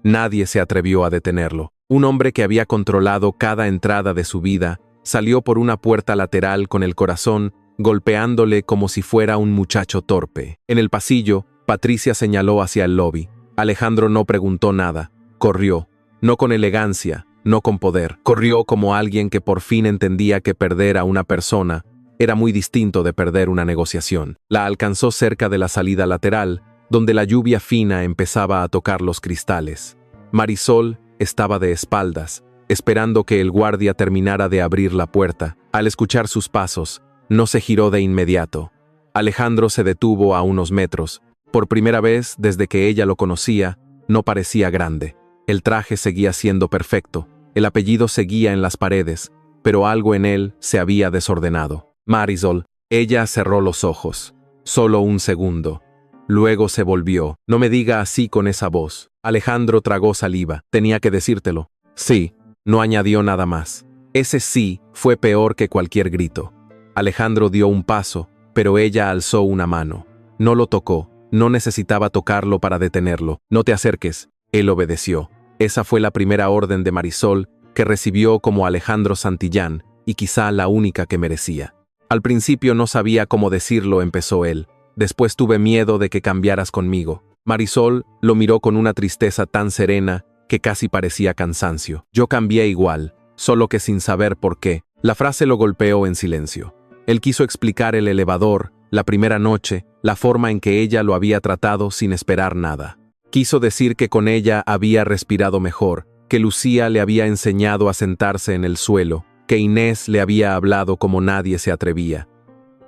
Nadie se atrevió a detenerlo. Un hombre que había controlado cada entrada de su vida salió por una puerta lateral con el corazón golpeándole como si fuera un muchacho torpe. En el pasillo, Patricia señaló hacia el lobby. Alejandro no preguntó nada. Corrió, no con elegancia, no con poder. Corrió como alguien que por fin entendía que perder a una persona era muy distinto de perder una negociación. La alcanzó cerca de la salida lateral, donde la lluvia fina empezaba a tocar los cristales. Marisol estaba de espaldas, esperando que el guardia terminara de abrir la puerta. Al escuchar sus pasos, no se giró de inmediato. Alejandro se detuvo a unos metros. Por primera vez desde que ella lo conocía, no parecía grande. El traje seguía siendo perfecto, el apellido seguía en las paredes, pero algo en él se había desordenado. Marisol, ella cerró los ojos. Solo un segundo. Luego se volvió. No me diga así con esa voz. Alejandro tragó saliva. Tenía que decírtelo. Sí, no añadió nada más. Ese sí fue peor que cualquier grito. Alejandro dio un paso, pero ella alzó una mano. No lo tocó. No necesitaba tocarlo para detenerlo. No te acerques. Él obedeció. Esa fue la primera orden de Marisol que recibió como Alejandro Santillán, y quizá la única que merecía. Al principio no sabía cómo decirlo, empezó él. Después tuve miedo de que cambiaras conmigo. Marisol lo miró con una tristeza tan serena que casi parecía cansancio. Yo cambié igual, solo que sin saber por qué. La frase lo golpeó en silencio. Él quiso explicar el elevador, la primera noche, la forma en que ella lo había tratado sin esperar nada. Quiso decir que con ella había respirado mejor, que Lucía le había enseñado a sentarse en el suelo, que Inés le había hablado como nadie se atrevía.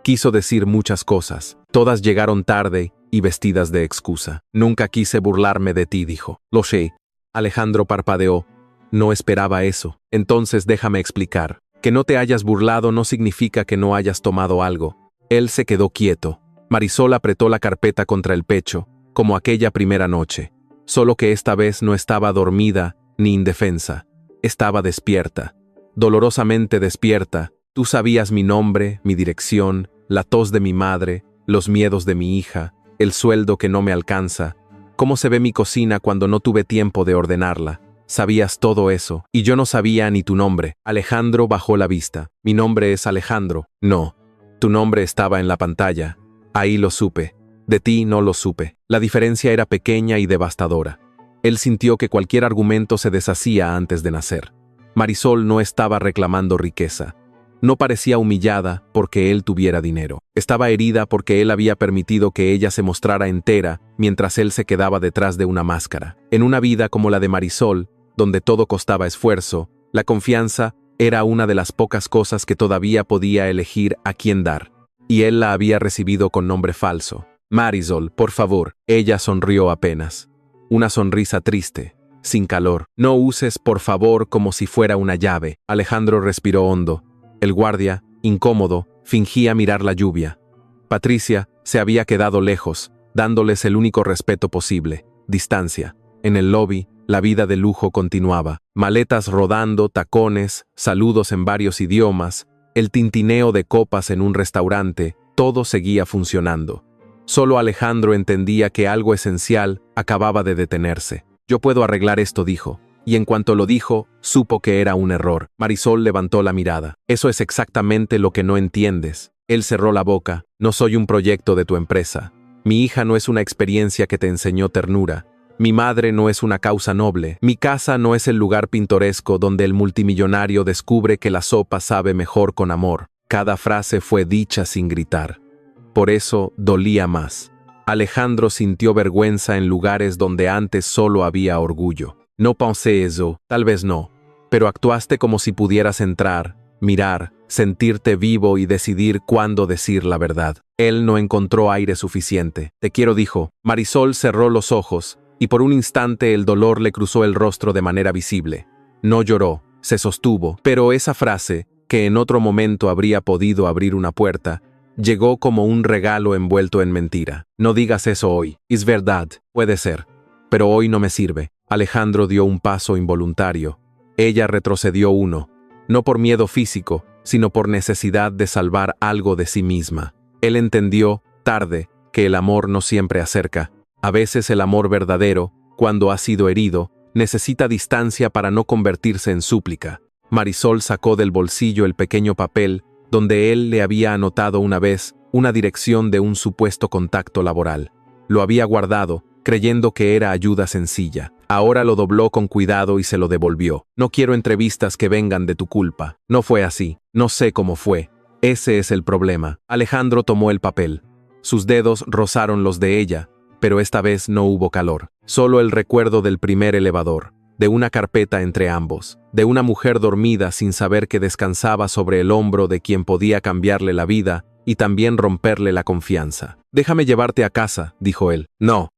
Quiso decir muchas cosas. Todas llegaron tarde y vestidas de excusa. Nunca quise burlarme de ti, dijo. Lo sé. Alejandro parpadeó. No esperaba eso. Entonces déjame explicar. Que no te hayas burlado no significa que no hayas tomado algo. Él se quedó quieto. Marisol apretó la carpeta contra el pecho, como aquella primera noche. Solo que esta vez no estaba dormida ni indefensa. Estaba despierta. Dolorosamente despierta. Tú sabías mi nombre, mi dirección, la tos de mi madre, los miedos de mi hija, el sueldo que no me alcanza, cómo se ve mi cocina cuando no tuve tiempo de ordenarla. Sabías todo eso, y yo no sabía ni tu nombre. Alejandro bajó la vista. Mi nombre es Alejandro. No, tu nombre estaba en la pantalla. Ahí lo supe. De ti no lo supe. La diferencia era pequeña y devastadora. Él sintió que cualquier argumento se deshacía antes de nacer. Marisol no estaba reclamando riqueza. No parecía humillada porque él tuviera dinero. Estaba herida porque él había permitido que ella se mostrara entera mientras él se quedaba detrás de una máscara. En una vida como la de Marisol, donde todo costaba esfuerzo, la confianza era una de las pocas cosas que todavía podía elegir a quién dar. Y él la había recibido con nombre falso. Marisol, por favor. Ella sonrió apenas. Una sonrisa triste, sin calor. No uses por favor como si fuera una llave. Alejandro respiró hondo. El guardia, incómodo, fingía mirar la lluvia. Patricia se había quedado lejos, dándoles el único respeto posible, distancia. En el lobby, la vida de lujo continuaba. Maletas rodando, tacones, saludos en varios idiomas, el tintineo de copas en un restaurante, todo seguía funcionando. Solo Alejandro entendía que algo esencial acababa de detenerse. Yo puedo arreglar esto, dijo. Y en cuanto lo dijo, supo que era un error. Marisol levantó la mirada. Eso es exactamente lo que no entiendes. Él cerró la boca. No soy un proyecto de tu empresa. Mi hija no es una experiencia que te enseñó ternura. Mi madre no es una causa noble. Mi casa no es el lugar pintoresco donde el multimillonario descubre que la sopa sabe mejor con amor. Cada frase fue dicha sin gritar. Por eso dolía más. Alejandro sintió vergüenza en lugares donde antes solo había orgullo. No pensé eso, tal vez no, pero actuaste como si pudieras entrar, mirar, sentirte vivo y decidir cuándo decir la verdad. Él no encontró aire suficiente. Te quiero, dijo. Marisol cerró los ojos, y por un instante el dolor le cruzó el rostro de manera visible. No lloró, se sostuvo, pero esa frase, que en otro momento habría podido abrir una puerta, llegó como un regalo envuelto en mentira. No digas eso hoy. Es verdad, puede ser. Pero hoy no me sirve. Alejandro dio un paso involuntario. Ella retrocedió uno. No por miedo físico, sino por necesidad de salvar algo de sí misma. Él entendió, tarde, que el amor no siempre acerca. A veces el amor verdadero, cuando ha sido herido, necesita distancia para no convertirse en súplica. Marisol sacó del bolsillo el pequeño papel donde él le había anotado una vez una dirección de un supuesto contacto laboral. Lo había guardado, creyendo que era ayuda sencilla. Ahora lo dobló con cuidado y se lo devolvió. No quiero entrevistas que vengan de tu culpa. No fue así. No sé cómo fue. Ese es el problema. Alejandro tomó el papel. Sus dedos rozaron los de ella, pero esta vez no hubo calor. Solo el recuerdo del primer elevador, de una carpeta entre ambos, de una mujer dormida sin saber que descansaba sobre el hombro de quien podía cambiarle la vida y también romperle la confianza. Déjame llevarte a casa, dijo él. No.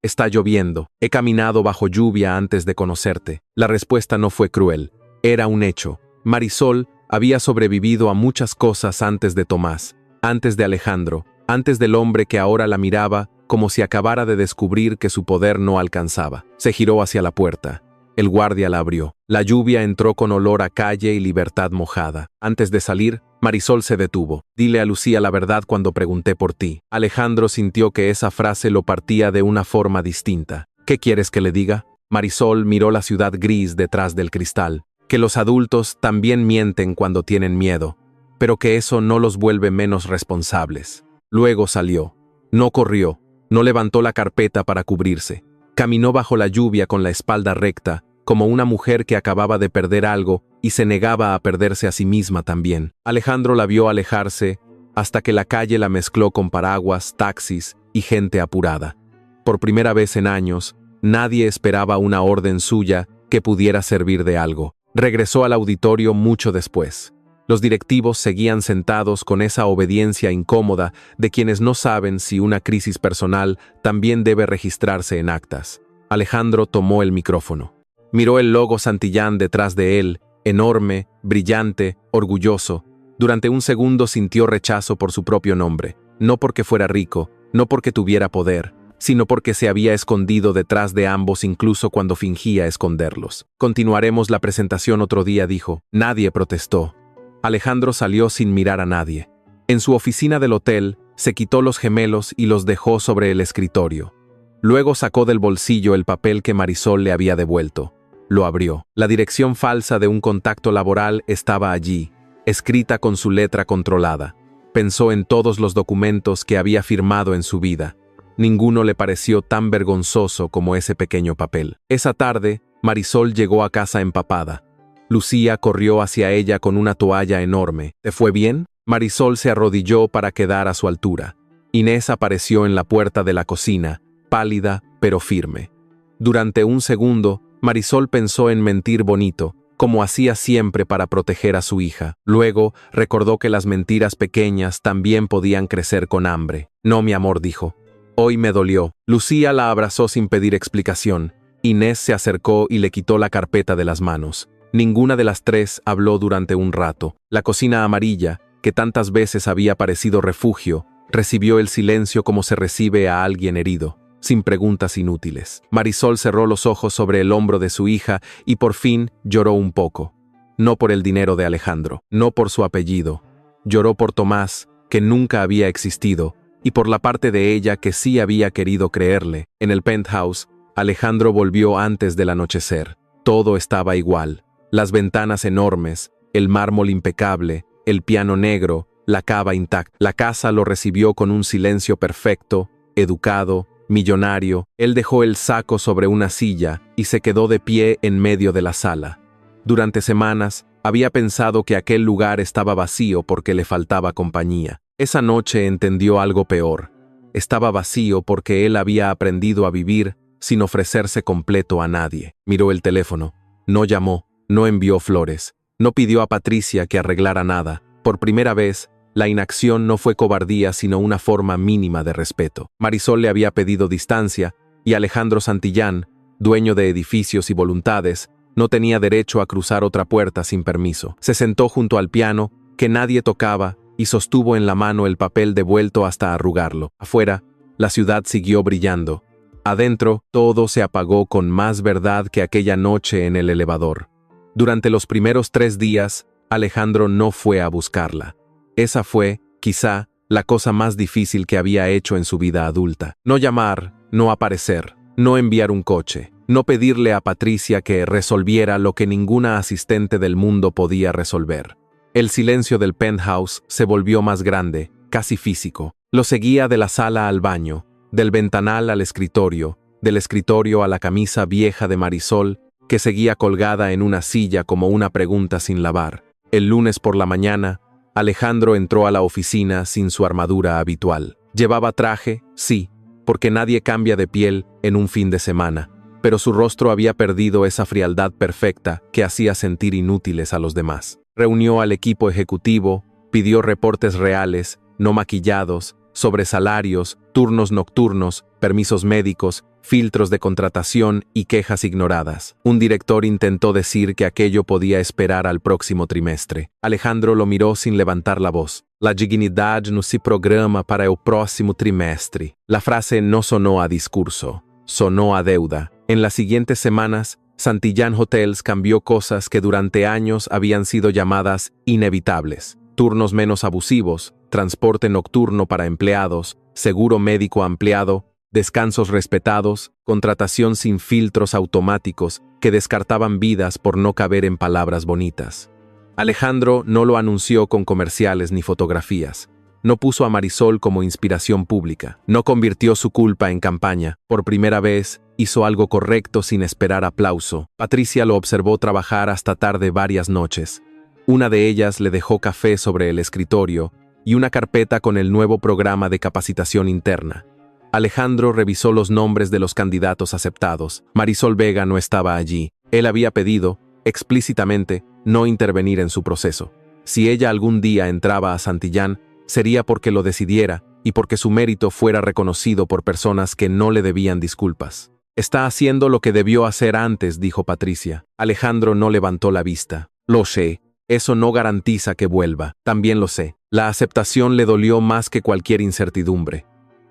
Está lloviendo. He caminado bajo lluvia antes de conocerte. La respuesta no fue cruel. Era un hecho. Marisol había sobrevivido a muchas cosas antes de Tomás, antes de Alejandro, antes del hombre que ahora la miraba como si acabara de descubrir que su poder no alcanzaba. Se giró hacia la puerta. El guardia la abrió. La lluvia entró con olor a calle y libertad mojada. Antes de salir, Marisol se detuvo. Dile a Lucía la verdad cuando pregunté por ti. Alejandro sintió que esa frase lo partía de una forma distinta. ¿Qué quieres que le diga? Marisol miró la ciudad gris detrás del cristal. Que los adultos también mienten cuando tienen miedo, pero que eso no los vuelve menos responsables. Luego salió. No corrió. No levantó la carpeta para cubrirse. Caminó bajo la lluvia con la espalda recta, como una mujer que acababa de perder algo y se negaba a perderse a sí misma también. Alejandro la vio alejarse hasta que la calle la mezcló con paraguas, taxis y gente apurada. Por primera vez en años, nadie esperaba una orden suya que pudiera servir de algo. Regresó al auditorio mucho después. Los directivos seguían sentados con esa obediencia incómoda de quienes no saben si una crisis personal también debe registrarse en actas. Alejandro tomó el micrófono. Miró el logo Santillán detrás de él, enorme, brillante, orgulloso. Durante un segundo sintió rechazo por su propio nombre, no porque fuera rico, no porque tuviera poder, sino porque se había escondido detrás de ambos incluso cuando fingía esconderlos. Continuaremos la presentación otro día, dijo. Nadie protestó. Alejandro salió sin mirar a nadie. En su oficina del hotel, se quitó los gemelos y los dejó sobre el escritorio. Luego sacó del bolsillo el papel que Marisol le había devuelto. Lo abrió. La dirección falsa de un contacto laboral estaba allí, escrita con su letra controlada. Pensó en todos los documentos que había firmado en su vida. Ninguno le pareció tan vergonzoso como ese pequeño papel. Esa tarde, Marisol llegó a casa empapada. Lucía corrió hacia ella con una toalla enorme. ¿Te fue bien? Marisol se arrodilló para quedar a su altura. Inés apareció en la puerta de la cocina, pálida pero firme. Durante un segundo, Marisol pensó en mentir bonito, como hacía siempre para proteger a su hija. Luego, recordó que las mentiras pequeñas también podían crecer con hambre. No, mi amor, dijo. Hoy me dolió. Lucía la abrazó sin pedir explicación. Inés se acercó y le quitó la carpeta de las manos. Ninguna de las tres habló durante un rato. La cocina amarilla, que tantas veces había parecido refugio, recibió el silencio como se recibe a alguien herido, sin preguntas inútiles. Marisol cerró los ojos sobre el hombro de su hija y por fin lloró un poco. No por el dinero de Alejandro, no por su apellido. Lloró por Tomás, que nunca había existido, y por la parte de ella que sí había querido creerle. En el penthouse, Alejandro volvió antes del anochecer. Todo estaba igual. Las ventanas enormes, el mármol impecable, el piano negro, la cava intacta. La casa lo recibió con un silencio perfecto, educado, millonario. Él dejó el saco sobre una silla y se quedó de pie en medio de la sala. Durante semanas, había pensado que aquel lugar estaba vacío porque le faltaba compañía. Esa noche entendió algo peor. Estaba vacío porque él había aprendido a vivir sin ofrecerse completo a nadie. Miró el teléfono. No llamó, no envió flores, no pidió a Patricia que arreglara nada. Por primera vez, la inacción no fue cobardía sino una forma mínima de respeto. Marisol le había pedido distancia y Alejandro Santillán, dueño de edificios y voluntades, no tenía derecho a cruzar otra puerta sin permiso. Se sentó junto al piano, que nadie tocaba, y sostuvo en la mano el papel devuelto hasta arrugarlo. Afuera, la ciudad siguió brillando. Adentro, todo se apagó con más verdad que aquella noche en el elevador. Durante los primeros 3 días, Alejandro no fue a buscarla. Esa fue, quizá, la cosa más difícil que había hecho en su vida adulta. No llamar, no aparecer, no enviar un coche, no pedirle a Patricia que resolviera lo que ninguna asistente del mundo podía resolver. El silencio del penthouse se volvió más grande, casi físico. Lo seguía de la sala al baño, del ventanal al escritorio, del escritorio a la camisa vieja de Marisol, que seguía colgada en una silla como una pregunta sin lavar. El lunes por la mañana, Alejandro entró a la oficina sin su armadura habitual. Llevaba traje, sí, porque nadie cambia de piel en un fin de semana, pero su rostro había perdido esa frialdad perfecta que hacía sentir inútiles a los demás. Reunió al equipo ejecutivo, pidió reportes reales, no maquillados, sobre salarios, turnos nocturnos, permisos médicos, filtros de contratación y quejas ignoradas. Un director intentó decir que aquello podía esperar al próximo trimestre. Alejandro lo miró sin levantar la voz. La dignidad no se programa para el próximo trimestre. La frase no sonó a discurso, sonó a deuda. En las siguientes semanas, Santillán Hotels cambió cosas que durante años habían sido llamadas inevitables. Turnos menos abusivos, transporte nocturno para empleados, seguro médico ampliado, descansos respetados, contratación sin filtros automáticos que descartaban vidas por no caber en palabras bonitas. Alejandro no lo anunció con comerciales ni fotografías. No puso a Marisol como inspiración pública. No convirtió su culpa en campaña. Por primera vez, hizo algo correcto sin esperar aplauso. Patricia lo observó trabajar hasta tarde varias noches. Una de ellas le dejó café sobre el escritorio y una carpeta con el nuevo programa de capacitación interna. Alejandro revisó los nombres de los candidatos aceptados. Marisol Vega no estaba allí. Él había pedido, explícitamente, no intervenir en su proceso. Si ella algún día entraba a Santillán, sería porque lo decidiera y porque su mérito fuera reconocido por personas que no le debían disculpas. Está haciendo lo que debió hacer antes, dijo Patricia. Alejandro no levantó la vista. Lo sé. Eso no garantiza que vuelva. También lo sé. La aceptación le dolió más que cualquier incertidumbre.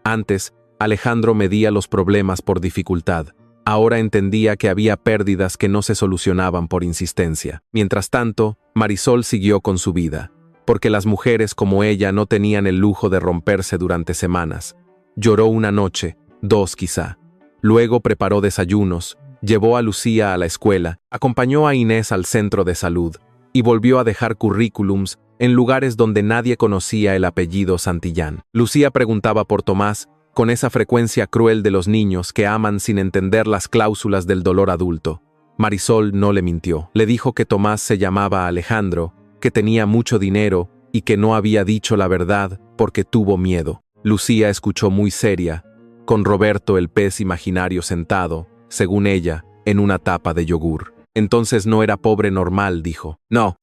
Antes, Alejandro medía los problemas por dificultad. Ahora entendía que había pérdidas que no se solucionaban por insistencia. Mientras tanto, Marisol siguió con su vida, porque las mujeres como ella no tenían el lujo de romperse durante semanas. Lloró una noche, 2 quizá. Luego preparó desayunos, llevó a Lucía a la escuela, acompañó a Inés al centro de salud, y volvió a dejar currículums en lugares donde nadie conocía el apellido Santillán. Lucía preguntaba por Tomás, con esa frecuencia cruel de los niños que aman sin entender las cláusulas del dolor adulto. Marisol no le mintió. Le dijo que Tomás se llamaba Alejandro, que tenía mucho dinero y que no había dicho la verdad porque tuvo miedo. Lucía escuchó muy seria, con Roberto el pez imaginario sentado, según ella, en una tapa de yogur. Entonces no era pobre normal, dijo. No,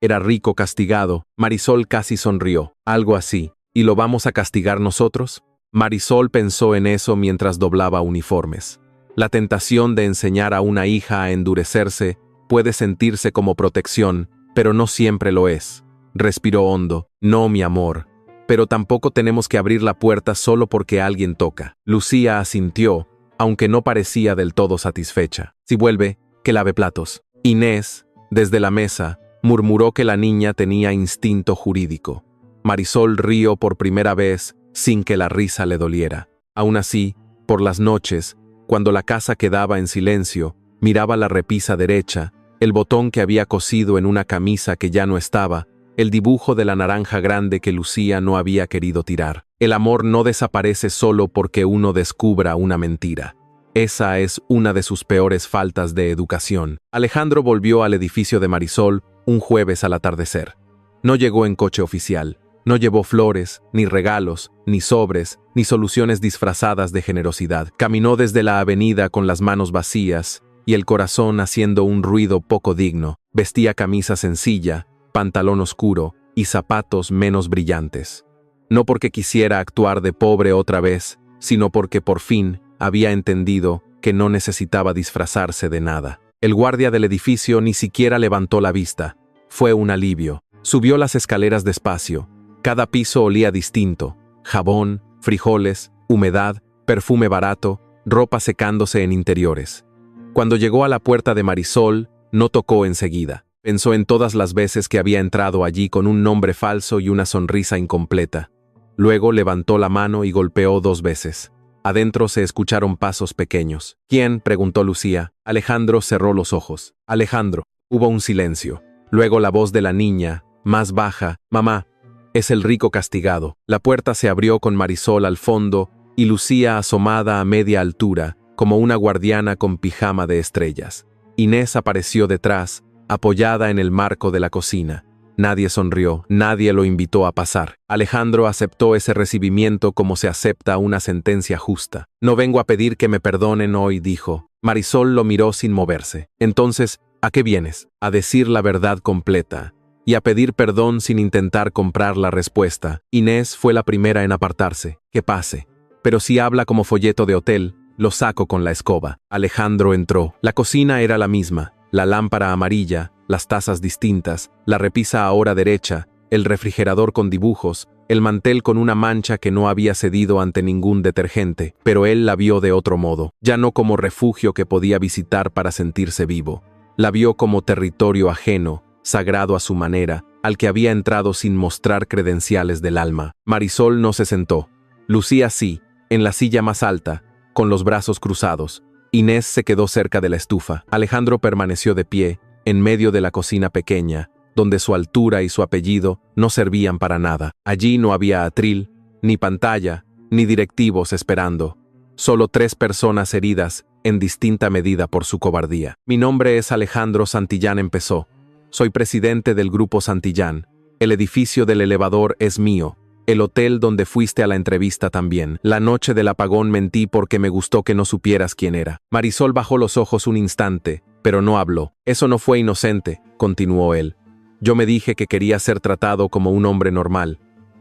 era rico castigado. Marisol casi sonrió. Algo así. ¿Y lo vamos a castigar nosotros? Marisol pensó en eso mientras doblaba uniformes. La tentación de enseñar a una hija a endurecerse puede sentirse como protección, pero no siempre lo es. Respiró hondo. No, mi amor. Pero tampoco tenemos que abrir la puerta solo porque alguien toca. Lucía asintió, aunque no parecía del todo satisfecha. Si vuelve, que lave platos. Inés, desde la mesa, murmuró que la niña tenía instinto jurídico. Marisol rió por primera vez sin que la risa le doliera. Aún así, por las noches, cuando la casa quedaba en silencio, miraba la repisa derecha, el botón que había cosido en una camisa que ya no estaba, el dibujo de la naranja grande que Lucía no había querido tirar. El amor no desaparece solo porque uno descubra una mentira. Esa es una de sus peores faltas de educación. Alejandro volvió al edificio de Marisol un jueves al atardecer. No llegó en coche oficial. No llevó flores, ni regalos, ni sobres, ni soluciones disfrazadas de generosidad. Caminó desde la avenida con las manos vacías y el corazón haciendo un ruido poco digno. Vestía camisa sencilla, pantalón oscuro y zapatos menos brillantes. No porque quisiera actuar de pobre otra vez, sino porque por fin había entendido que no necesitaba disfrazarse de nada. El guardia del edificio ni siquiera levantó la vista. Fue un alivio. Subió las escaleras despacio. Cada piso olía distinto: jabón, frijoles, humedad, perfume barato, ropa secándose en interiores. Cuando llegó a la puerta de Marisol, no tocó enseguida. Pensó en todas las veces que había entrado allí con un nombre falso y una sonrisa incompleta. Luego levantó la mano y golpeó 2 veces. Adentro se escucharon pasos pequeños. ¿Quién?, preguntó Lucía. Alejandro cerró los ojos. Alejandro. Hubo un silencio. Luego la voz de la niña, más baja: mamá, es el rico castigado. La puerta se abrió con Marisol al fondo y Lucía asomada a media altura, como una guardiana con pijama de estrellas. Inés apareció detrás, apoyada en el marco de la cocina. Nadie sonrió, nadie lo invitó a pasar. Alejandro aceptó ese recibimiento como se acepta una sentencia justa. No vengo a pedir que me perdonen hoy, dijo. Marisol lo miró sin moverse. Entonces, ¿a qué vienes? A decir la verdad completa y a pedir perdón sin intentar comprar la respuesta. Inés fue la primera en apartarse. Que pase. Pero si habla como folleto de hotel, lo saco con la escoba. Alejandro entró. La cocina era la misma. La lámpara amarilla, las tazas distintas, la repisa ahora derecha, el refrigerador con dibujos, el mantel con una mancha que no había cedido ante ningún detergente, pero él la vio de otro modo, ya no como refugio que podía visitar para sentirse vivo. La vio como territorio ajeno, sagrado a su manera, al que había entrado sin mostrar credenciales del alma. Marisol no se sentó. Lucía sí, en la silla más alta, con los brazos cruzados. Inés se quedó cerca de la estufa. Alejandro permaneció de pie, en medio de la cocina pequeña, donde su altura y su apellido no servían para nada. Allí no había atril, ni pantalla, ni directivos esperando. Solo 3 personas heridas, en distinta medida por su cobardía. Mi nombre es Alejandro Santillán, empezó. Soy presidente del Grupo Santillán. El edificio del elevador es mío. El hotel donde fuiste a la entrevista también. La noche del apagón mentí porque me gustó que no supieras quién era. Marisol bajó los ojos un instante, pero no habló. Eso no fue inocente, continuó él. Yo me dije que quería ser tratado como un hombre normal.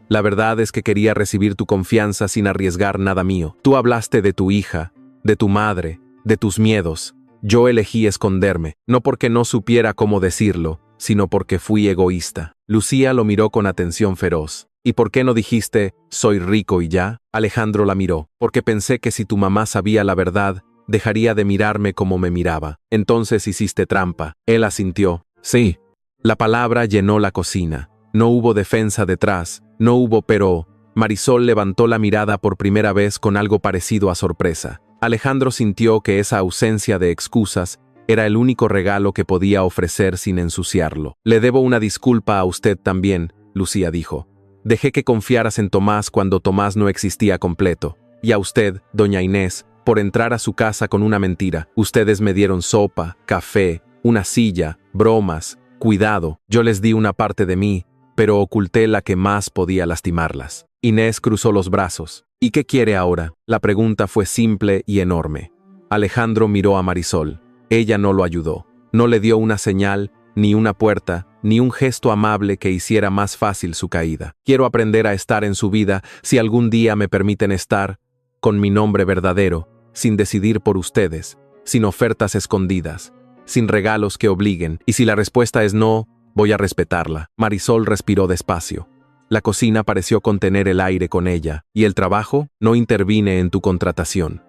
La verdad es que quería recibir tu confianza sin arriesgar nada mío. Tú hablaste de tu hija, de tu madre, de tus miedos. Yo elegí esconderme, no porque no supiera cómo decirlo, sino porque fui egoísta. Lucía lo miró con atención feroz. ¿Y por qué no dijiste, soy rico y ya? Alejandro la miró. Porque pensé que si tu mamá sabía la verdad, dejaría de mirarme como me miraba. Entonces hiciste trampa. Él asintió. Sí. La palabra llenó la cocina. No hubo defensa detrás. No hubo pero. Marisol levantó la mirada por primera vez con algo parecido a sorpresa. Alejandro sintió que esa ausencia de excusas era el único regalo que podía ofrecer sin ensuciarlo. Le debo una disculpa a usted también, Lucía dijo. Dejé que confiaras en Tomás cuando Tomás no existía completo. Y a usted, doña Inés, por entrar a su casa con una mentira. Ustedes me dieron sopa, café, una silla, bromas, cuidado. Yo les di una parte de mí, pero oculté la que más podía lastimarlas. Inés cruzó los brazos. ¿Y qué quiere ahora? La pregunta fue simple y enorme. Alejandro miró a Marisol. Ella no lo ayudó. No le dio una señal, ni una puerta, ni un gesto amable que hiciera más fácil su caída. Quiero aprender a estar en su vida, si algún día me permiten estar, con mi nombre verdadero, sin decidir por ustedes, sin ofertas escondidas, sin regalos que obliguen, y si la respuesta es no, voy a respetarla. Marisol respiró despacio. La cocina pareció contener el aire con ella, y el trabajo no intervine en tu contratación.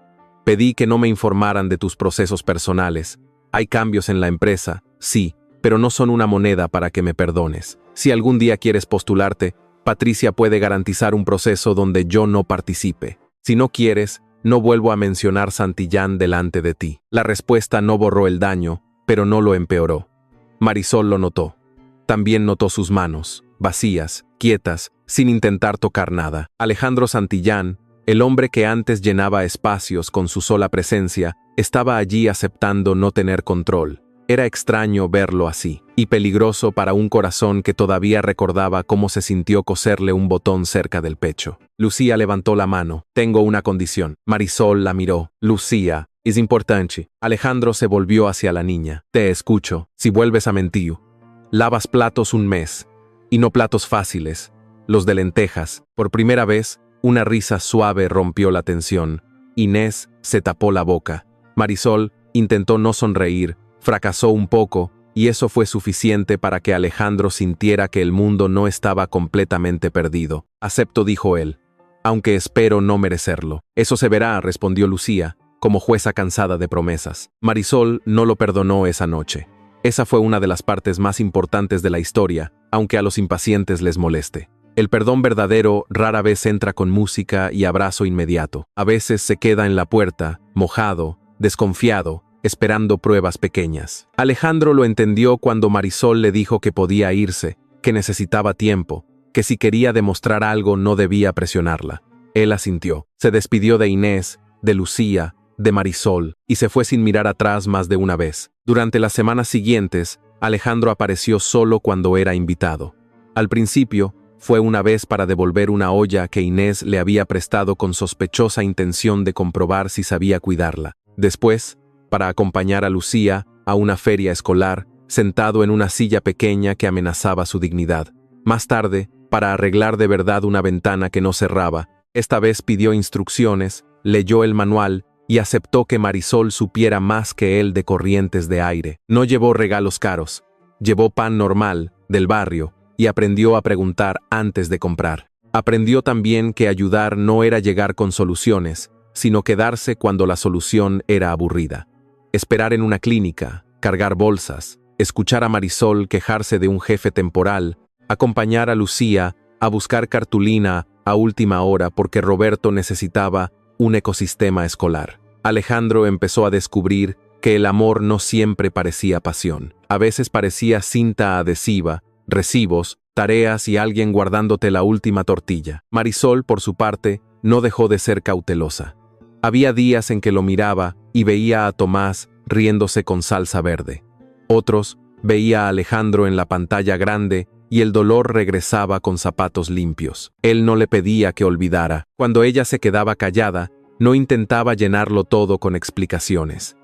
Pedí que no me informaran de tus procesos personales. Hay cambios en la empresa, sí, pero no son una moneda para que me perdones. Si algún día quieres postularte, Patricia puede garantizar un proceso donde yo no participe. Si no quieres, no vuelvo a mencionar Santillán delante de ti. La respuesta no borró el daño, pero no lo empeoró. Marisol lo notó. También notó sus manos, vacías, quietas, sin intentar tocar nada. Alejandro Santillán, el hombre que antes llenaba espacios con su sola presencia, estaba allí aceptando no tener control. Era extraño verlo así, y peligroso para un corazón que todavía recordaba cómo se sintió coserle un botón cerca del pecho. Lucía levantó la mano. Tengo una condición. Marisol la miró. Lucía, es importante. Alejandro se volvió hacia la niña. Te escucho. Si vuelves a mentir, lavas platos un mes. Y no platos fáciles, los de lentejas. Por primera vez, una risa suave rompió la tensión. Inés se tapó la boca. Marisol intentó no sonreír, fracasó un poco, y eso fue suficiente para que Alejandro sintiera que el mundo no estaba completamente perdido. Acepto, dijo él, aunque espero no merecerlo. Eso se verá, respondió Lucía, como jueza cansada de promesas. Marisol no lo perdonó esa noche. Esa fue una de las partes más importantes de la historia, aunque a los impacientes les moleste. El perdón verdadero rara vez entra con música y abrazo inmediato. A veces se queda en la puerta, mojado, desconfiado, esperando pruebas pequeñas. Alejandro lo entendió cuando Marisol le dijo que podía irse, que necesitaba tiempo, que si quería demostrar algo no debía presionarla. Él asintió. Se despidió de Inés, de Lucía, de Marisol, y se fue sin mirar atrás más de una vez. Durante las semanas siguientes, Alejandro apareció solo cuando era invitado. Al principio, fue una vez para devolver una olla que Inés le había prestado con sospechosa intención de comprobar si sabía cuidarla. Después, para acompañar a Lucía a una feria escolar, sentado en una silla pequeña que amenazaba su dignidad. Más tarde, para arreglar de verdad una ventana que no cerraba, esta vez pidió instrucciones, leyó el manual y aceptó que Marisol supiera más que él de corrientes de aire. No llevó regalos caros, llevó pan normal, del barrio, y aprendió a preguntar antes de comprar. Aprendió también que ayudar no era llegar con soluciones, sino quedarse cuando la solución era aburrida. Esperar en una clínica, cargar bolsas, escuchar a Marisol quejarse de un jefe temporal, acompañar a Lucía a buscar cartulina a última hora porque Roberto necesitaba un ecosistema escolar. Alejandro empezó a descubrir que el amor no siempre parecía pasión. A veces parecía cinta adhesiva, recibos, tareas y alguien guardándote la última tortilla. Marisol, por su parte, no dejó de ser cautelosa. Había días en que lo miraba y veía a Tomás riéndose con salsa verde. Otros, veía a Alejandro en la pantalla grande y el dolor regresaba con zapatos limpios. Él no le pedía que olvidara. Cuando ella se quedaba callada, no intentaba llenarlo todo con explicaciones.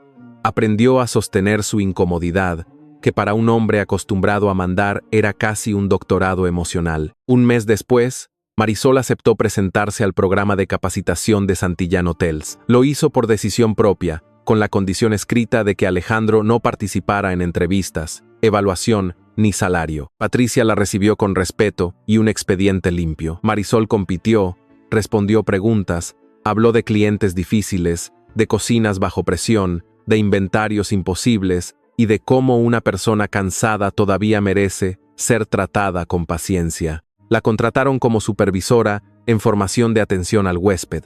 Aprendió a sostener su incomodidad, que para un hombre acostumbrado a mandar era casi un doctorado emocional. Un mes después, Marisol aceptó presentarse al programa de capacitación de Santillán Hotels. Lo hizo por decisión propia, con la condición escrita de que Alejandro no participara en entrevistas, evaluación ni salario. Patricia la recibió con respeto y un expediente limpio. Marisol compitió, respondió preguntas, habló de clientes difíciles, de cocinas bajo presión, de inventarios imposibles y de cómo una persona cansada todavía merece ser tratada con paciencia. La contrataron como supervisora en formación de atención al huésped.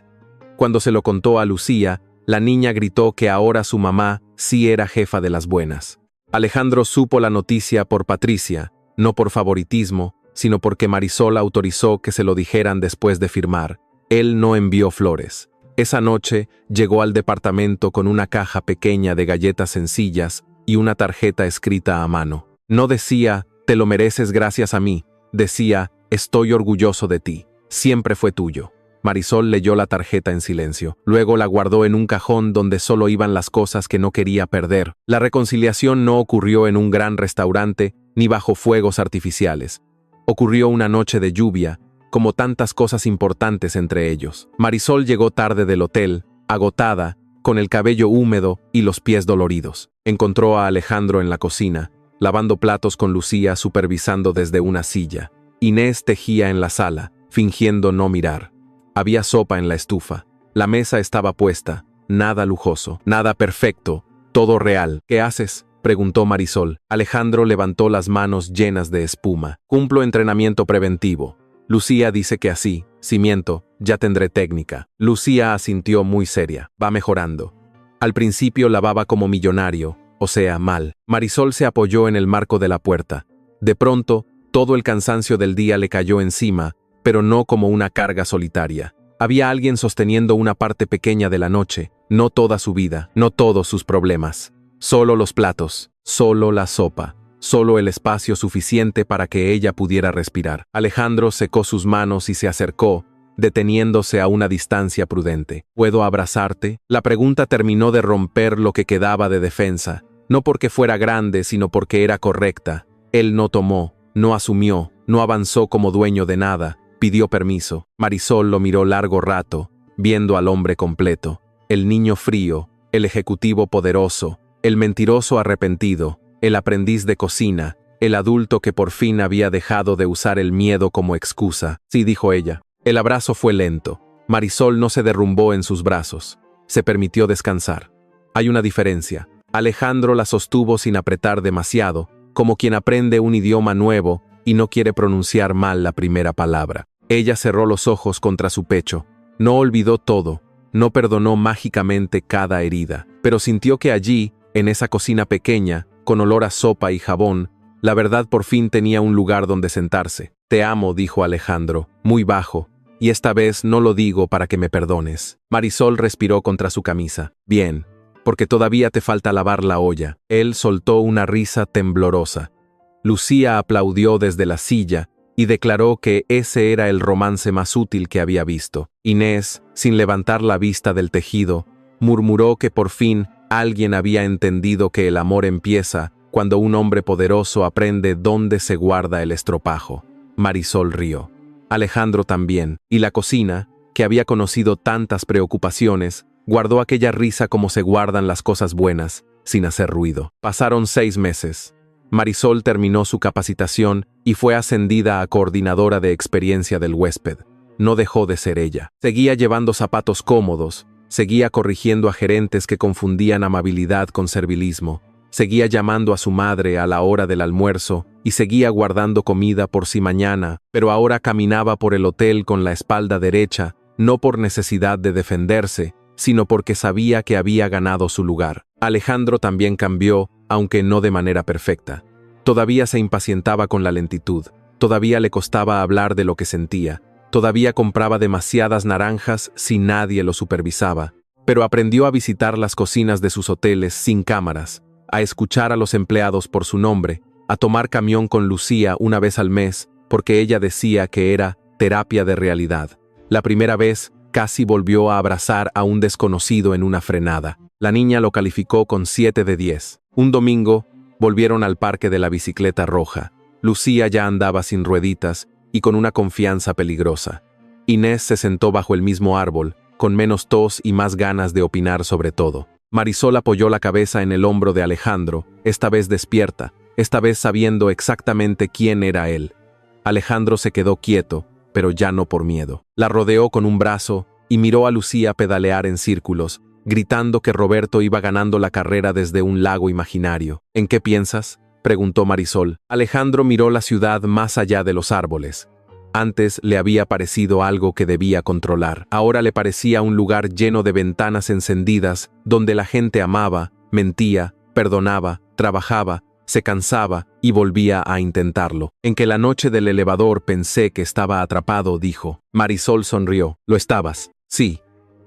Cuando se lo contó a Lucía, la niña gritó que ahora su mamá sí era jefa de las buenas. Alejandro supo la noticia por Patricia, no por favoritismo, sino porque Marisol autorizó que se lo dijeran después de firmar. Él no envió flores. Esa noche llegó al departamento con una caja pequeña de galletas sencillas y una tarjeta escrita a mano. No decía, te lo mereces gracias a mí, decía, estoy orgulloso de ti, siempre fue tuyo. Marisol leyó la tarjeta en silencio. Luego la guardó en un cajón donde solo iban las cosas que no quería perder. La reconciliación no ocurrió en un gran restaurante ni bajo fuegos artificiales. Ocurrió una noche de lluvia, como tantas cosas importantes entre ellos. Marisol llegó tarde del hotel, agotada, con el cabello húmedo y los pies doloridos. Encontró a Alejandro en la cocina, lavando platos con Lucía supervisando desde una silla. Inés tejía en la sala, fingiendo no mirar. Había sopa en la estufa. La mesa estaba puesta. Nada lujoso, nada perfecto, todo real. ¿Qué haces?, preguntó Marisol. Alejandro levantó las manos llenas de espuma. Cumplo entrenamiento preventivo. Lucía dice que así, si miento, ya tendré técnica. Lucía asintió muy seria. Va mejorando. Al principio lavaba como millonario, o sea, mal. Marisol se apoyó en el marco de la puerta. De pronto, todo el cansancio del día le cayó encima, pero no como una carga solitaria. Había alguien sosteniendo una parte pequeña de la noche, no toda su vida, no todos sus problemas. Solo los platos, solo la sopa, solo el espacio suficiente para que ella pudiera respirar. Alejandro secó sus manos y se acercó, deteniéndose a una distancia prudente. ¿Puedo abrazarte? La pregunta terminó de romper lo que quedaba de defensa, no porque fuera grande, sino porque era correcta. Él no tomó, no asumió, no avanzó como dueño de nada. Pidió permiso. Marisol lo miró largo rato, viendo al hombre completo. El niño frío, el ejecutivo poderoso, el mentiroso arrepentido, el aprendiz de cocina, el adulto que por fin había dejado de usar el miedo como excusa. Sí, dijo ella. El abrazo fue lento. Marisol no se derrumbó en sus brazos. Se permitió descansar. Hay una diferencia. Alejandro la sostuvo sin apretar demasiado, como quien aprende un idioma nuevo y no quiere pronunciar mal la primera palabra. Ella cerró los ojos contra su pecho. No olvidó todo, no perdonó mágicamente cada herida, pero sintió que allí, en esa cocina pequeña, con olor a sopa y jabón, la verdad por fin tenía un lugar donde sentarse. Te amo, dijo Alejandro, muy bajo, y esta vez no lo digo para que me perdones. Marisol respiró contra su camisa. Bien, porque todavía te falta lavar la olla. Él soltó una risa temblorosa. Lucía aplaudió desde la silla y declaró que ese era el romance más útil que había visto. Inés, sin levantar la vista del tejido, murmuró que por fin alguien había entendido que el amor empieza cuando un hombre poderoso aprende dónde se guarda el estropajo. Marisol rió. Alejandro también, y la cocina, que había conocido tantas preocupaciones, guardó aquella risa como se guardan las cosas buenas, sin hacer ruido. Pasaron 6 meses. Marisol terminó su capacitación y fue ascendida a coordinadora de experiencia del huésped. No dejó de ser ella. Seguía llevando zapatos cómodos, seguía corrigiendo a gerentes que confundían amabilidad con servilismo, seguía llamando a su madre a la hora del almuerzo y seguía guardando comida por si mañana, pero ahora caminaba por el hotel con la espalda derecha, no por necesidad de defenderse, sino porque sabía que había ganado su lugar. Alejandro también cambió, aunque no de manera perfecta. Todavía se impacientaba con la lentitud, todavía le costaba hablar de lo que sentía, todavía compraba demasiadas naranjas si nadie lo supervisaba, pero aprendió a visitar las cocinas de sus hoteles sin cámaras, a escuchar a los empleados por su nombre, a tomar camión con Lucía una vez al mes, porque ella decía que era terapia de realidad. La primera vez, casi volvió a abrazar a un desconocido en una frenada. La niña lo calificó con 7 de 10. Un domingo, volvieron al parque de la bicicleta roja. Lucía ya andaba sin rueditas y con una confianza peligrosa. Inés se sentó bajo el mismo árbol, con menos tos y más ganas de opinar sobre todo. Marisol apoyó la cabeza en el hombro de Alejandro, esta vez despierta, esta vez sabiendo exactamente quién era él. Alejandro se quedó quieto, pero ya no por miedo. La rodeó con un brazo y miró a Lucía pedalear en círculos, gritando que Roberto iba ganando la carrera desde un lago imaginario. ¿En qué piensas?, preguntó Marisol. Alejandro miró la ciudad más allá de los árboles. Antes le había parecido algo que debía controlar. Ahora le parecía un lugar lleno de ventanas encendidas, donde la gente amaba, mentía, perdonaba, trabajaba, se cansaba y volvía a intentarlo. En que la noche del elevador pensé que estaba atrapado, dijo. Marisol sonrió. ¿Lo estabas? Sí,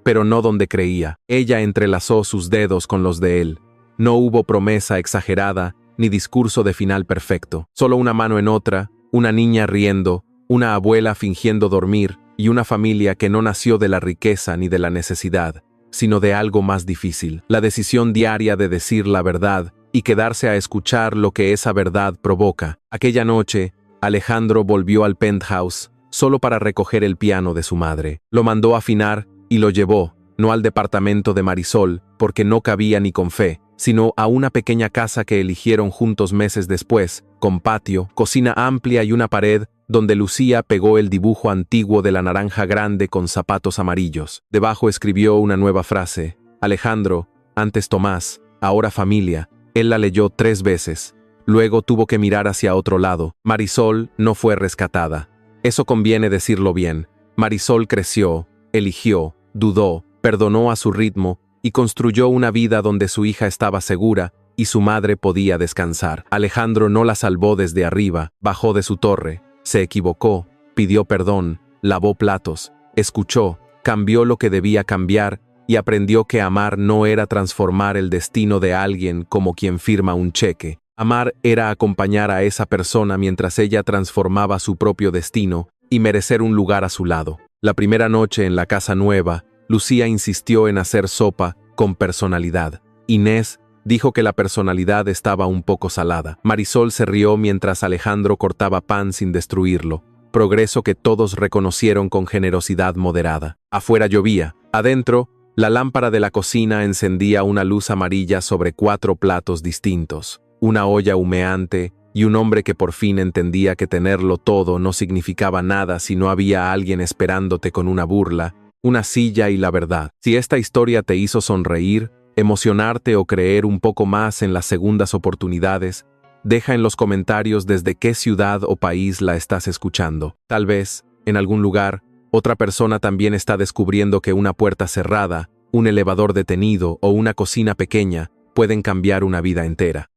pero no donde creía. Ella entrelazó sus dedos con los de él. No hubo promesa exagerada, ni discurso de final perfecto. Solo una mano en otra, una niña riendo, una abuela fingiendo dormir, y una familia que no nació de la riqueza ni de la necesidad, sino de algo más difícil, la decisión diaria de decir la verdad y quedarse a escuchar lo que esa verdad provoca. Aquella noche, Alejandro volvió al penthouse solo para recoger el piano de su madre. Lo mandó a afinar y lo llevó, no al departamento de Marisol, porque no cabía ni con fe, sino a una pequeña casa que eligieron juntos meses después, con patio, cocina amplia y una pared donde Lucía pegó el dibujo antiguo de la naranja grande con zapatos amarillos. Debajo escribió una nueva frase: Alejandro, antes Tomás, ahora familia. Él la leyó 3 veces. Luego tuvo que mirar hacia otro lado. Marisol no fue rescatada. Eso conviene decirlo bien. Marisol creció, eligió, dudó, perdonó a su ritmo y construyó una vida donde su hija estaba segura y su madre podía descansar. Alejandro no la salvó desde arriba, bajó de su torre, se equivocó, pidió perdón, lavó platos, escuchó, cambió lo que debía cambiar y aprendió que amar no era transformar el destino de alguien como quien firma un cheque. Amar era acompañar a esa persona mientras ella transformaba su propio destino y merecer un lugar a su lado. La primera noche en la casa nueva, Lucía insistió en hacer sopa con personalidad. Inés dijo que la personalidad estaba un poco salada. Marisol se rió mientras Alejandro cortaba pan sin destruirlo, progreso que todos reconocieron con generosidad moderada. Afuera llovía. Adentro, la lámpara de la cocina encendía una luz amarilla sobre 4 platos distintos, una olla humeante y un hombre que por fin entendía que tenerlo todo no significaba nada si no había alguien esperándote con una burla, una silla y la verdad. Si esta historia te hizo sonreír, emocionarte o creer un poco más en las segundas oportunidades, deja en los comentarios desde qué ciudad o país la estás escuchando. Tal vez, en algún lugar, otra persona también está descubriendo que una puerta cerrada, un elevador detenido o una cocina pequeña pueden cambiar una vida entera.